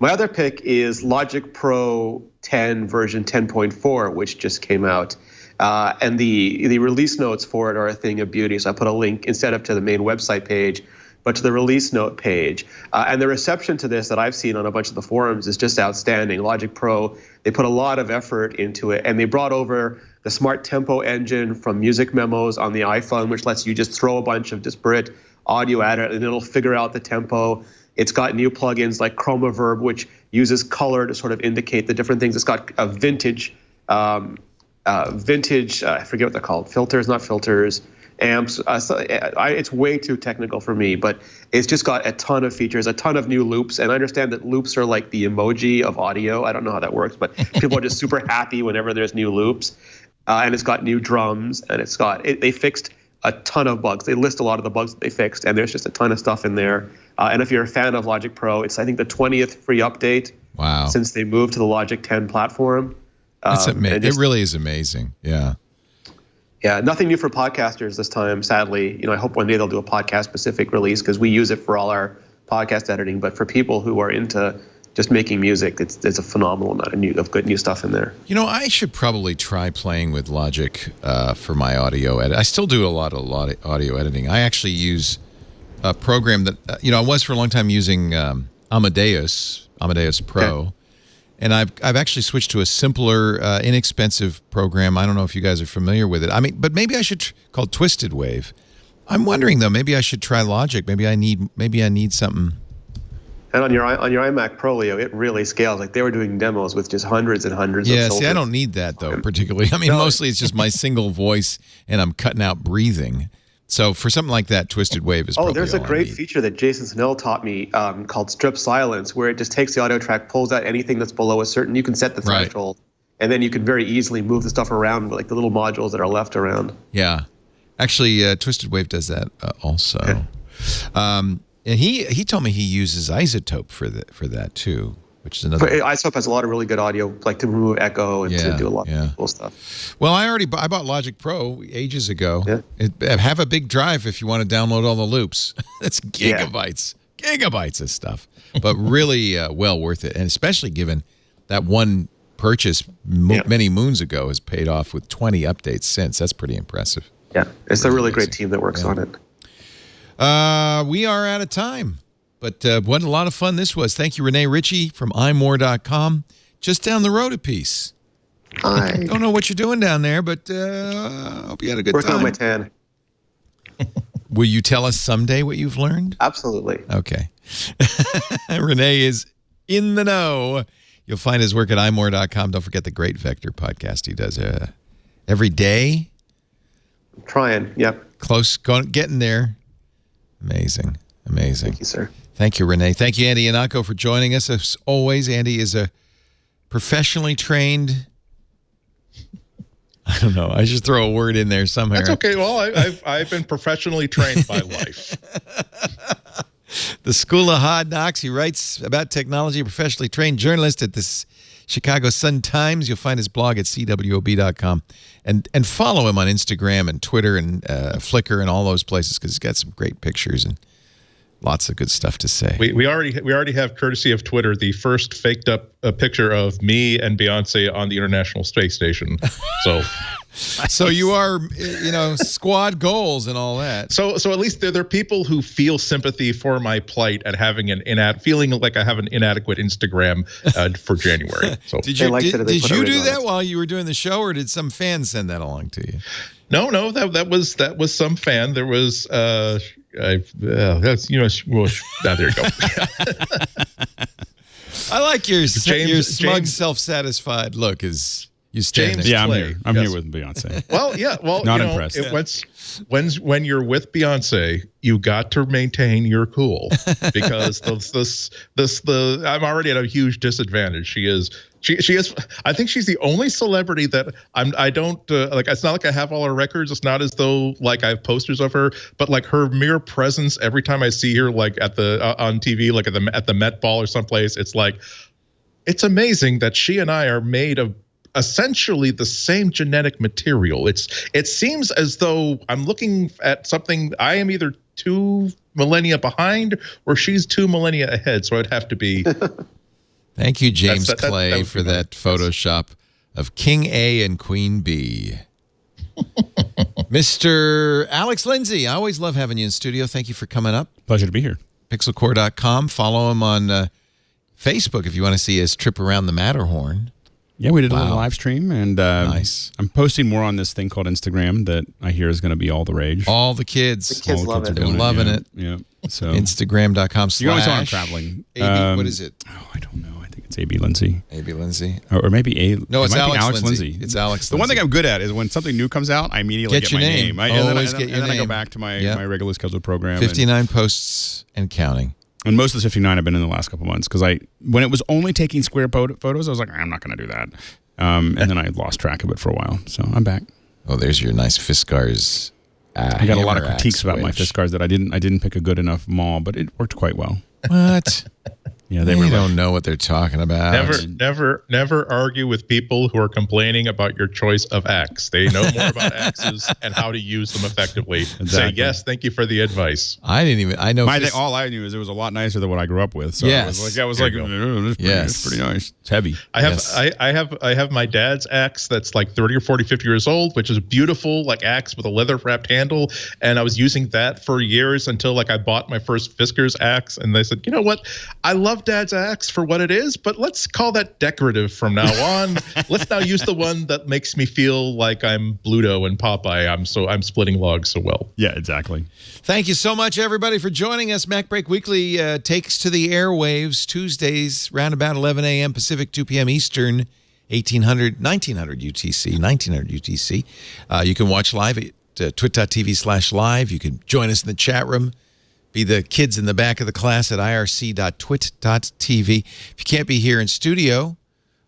My other pick is Logic Pro 10 version 10.4, which just came out. And the release notes for it are a thing of beauty. So I put a link instead of to the main website page, but to the release note page. And the reception to this that I've seen on a bunch of the forums is just outstanding. Logic Pro, they put a lot of effort into it, and they brought over the Smart Tempo engine from Music Memos on the iPhone, which lets you just throw a bunch of disparate audio at it, and it'll figure out the tempo. It's got new plugins like Chromaverb, which uses color to sort of indicate the different things. It's got a vintage, I forget what they're called, not filters, amps. It's way too technical for me, but it's just got a ton of features, a ton of new loops. And I understand that loops are like the emoji of audio. I don't know how that works, but people are just super happy whenever there's new loops. And it's got new drums, and they fixed a ton of bugs. They list a lot of the bugs that they fixed, and there's just a ton of stuff in there. And if you're a fan of Logic Pro, it's, I think, the 20th free update since they moved to the Logic 10 platform. That's amazing. It really is amazing. Yeah. Yeah, nothing new for podcasters this time, sadly. I hope one day they'll do a podcast-specific release because we use it for all our podcast editing. But for people who are into just making music. There's a phenomenal amount of good new stuff in there. You know, I should probably try playing with Logic for my audio edit. I still do a lot of audio editing. I actually use a program that I was for a long time using Amadeus Pro. Okay. And I've actually switched to a simpler, inexpensive program. I don't know if you guys are familiar with it. I mean, but maybe I should called Twisted Wave. I'm wondering though, maybe I should try Logic. Maybe I need something. And on your iMac Pro, Leo, it really scales. Like they were doing demos with just hundreds and hundreds of filters. Yeah, see, I don't need that though, particularly. I mean, mostly it's just my single voice, and I'm cutting out breathing. So for something like that, Twisted Wave is probably there's a great feature that Jason Snell taught me called Strip Silence, where it just takes the audio track, pulls out anything that's below a certain. You can set the threshold, and then you can very easily move the stuff around, like the little modules that are left around. Yeah, actually, Twisted Wave does that also. Okay. And he told me he uses Isotope for that too, which is another. But Isotope has a lot of really good audio, like to remove echo and to do a lot of cool stuff. Well, I bought Logic Pro ages ago. Yeah. Have a big drive if you want to download all the loops. That's gigabytes of stuff, but really well worth it, and especially given that one purchase many moons ago has paid off with 20 updates since. That's pretty impressive. Yeah, it's a really great team that works on it. We are out of time, but what a lot of fun this was. Thank you, Rene Ritchie from imore.com, just down the road a piece. Hi. Don't know what you're doing down there, but I hope you had a good Working time. on my tan. Will you tell us someday what you've learned? Absolutely. Okay. Rene is in the know. You'll find his work at imore.com. Don't forget the Great Vector podcast he does every day. I'm trying, yep. Close, getting there. Amazing. Thank you, sir. Thank you, Rene. Thank you, Andy Yanako, for joining us. As always, Andy is a professionally trained... I don't know. I should throw a word in there somewhere. That's okay. Well, I've been professionally trained by life. The School of Hard Knocks. He writes about technology, professionally trained journalist at the Chicago Sun-Times. You'll find his blog at cwob.com. And follow him on Instagram and Twitter and Flickr and all those places because he's got some great pictures and lots of good stuff to say. We already have, courtesy of Twitter, the first faked up picture of me and Beyonce on the International Space Station. So you are, squad goals and all that. So at least there are people who feel sympathy for my plight at having feeling like I have an inadequate Instagram for January. So did you do that while you were doing the show, or did some fan send that along to you? No, that was some fan. There was that's well, there you go. I like your smug, self-satisfied look as you stand there. Yeah, I'm here with Beyonce. Well, not impressed. When you're with Beyonce, you got to maintain your cool because I'm already at a huge disadvantage. She is. I think she's the only celebrity that I don't like. It's not like I have all her records. It's not as though like I have posters of her, but like her mere presence every time I see her, like at the on TV, like at the Met Ball or someplace, it's like it's amazing that she and I are made of essentially the same genetic material. It seems as though I'm looking at something. I am either 2 millennia behind or she's 2 millennia ahead. So I'd have to be. Thank you, James Clay, for that Photoshop of King A and Queen B. Mr. Alex Lindsay, I always love having you in studio. Thank you for coming up. Pleasure to be here. Pixelcore.com. Follow him on Facebook if you want to see his trip around the Matterhorn. Yeah, we did a little live stream, and nice. I'm posting more on this thing called Instagram that I hear is going to be all the rage. All the kids. The kids love it. They're loving it. Yeah. So Instagram.com/ You always know I'm traveling. AB, what is it? Oh, I don't know. I think it's AB Lindsay. AB Lindsay. Or maybe No, it's Alex Lindsay. It's Alex The one thing I'm good at is when something new comes out, I immediately get my name. And then I go back to my regularly scheduled program. 59 posts and counting. And most of the 59 have been in the last couple months because when it was only taking square photos, I was like, I'm not going to do that. And then I lost track of it for a while. So I'm back. Oh, there's your nice Fiskars. I got a lot of critiques about my Fiskars that I didn't pick a good enough mall, but it worked quite well. What? Yeah, They don't know what they're talking about. Never argue with people who are complaining about your choice of X. They know more about X's and how to use them effectively. Exactly. Say yes, thank you for the advice. I know. All I knew is it was a lot nicer than what I grew up with. So Yes. I was like, it's pretty nice. It's heavy. I have my dad's axe that's like 30 or 40, 50 years old, which is a beautiful like axe with a leather wrapped handle. And I was using that for years until like I bought my first Fisker's axe. And they said, you know what? I love Dad's axe for what it is, but let's call that decorative from now on. Let's now use the one that makes me feel like I'm Bluto and Popeye. I'm splitting logs so well. Yeah, exactly. Thank you so much, everybody, for joining us. MacBreak Weekly takes to the airwaves Tuesdays, round about 11 a.m. Pacific, 2 p.m. Eastern, 1900 UTC, 1900 UTC. You can watch live at twit.tv/live. You can join us in the chat room. Be the kids in the back of the class at irc.twit.tv. If you can't be here in studio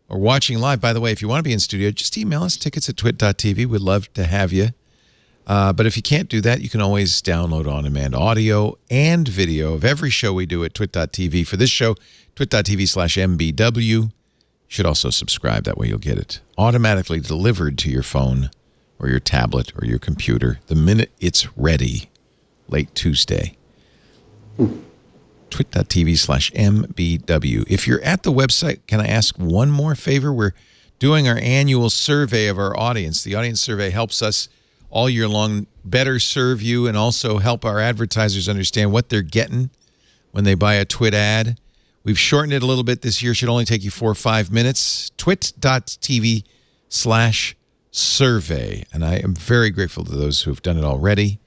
or watching live, by the way, if you want to be in studio, just email us, tickets@twit.tv. We'd love to have you. But if you can't do that, you can always download on-demand audio and video of every show we do at twit.tv. For this show, twit.tv/mbw. You should also subscribe. That way you'll get it automatically delivered to your phone or your tablet or your computer the minute it's ready, late Tuesday. twit.tv/mbw. If you're at the website, can I ask one more favor? We're doing our annual survey of our audience. The audience survey helps us all year long better serve you and also help our advertisers understand what they're getting when they buy a Twit ad. We've shortened it a little bit this year. Should only take you 4 or 5 minutes. twit.tv/survey. And I am very grateful to those who have done it already.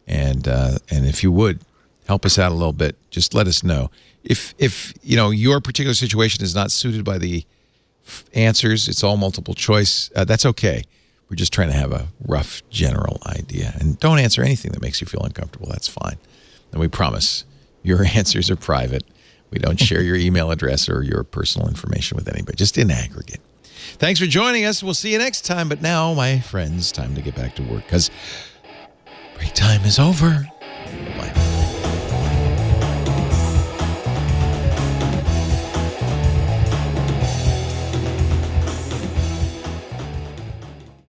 And if you would, help us out a little bit. Just let us know. If your particular situation is not suited by the answers, it's all multiple choice, that's okay. We're just trying to have a rough general idea. And don't answer anything that makes you feel uncomfortable. That's fine. And we promise your answers are private. We don't share your email address or your personal information with anybody, just in aggregate. Thanks for joining us. We'll see you next time. But now, my friends, time to get back to work because break time is over.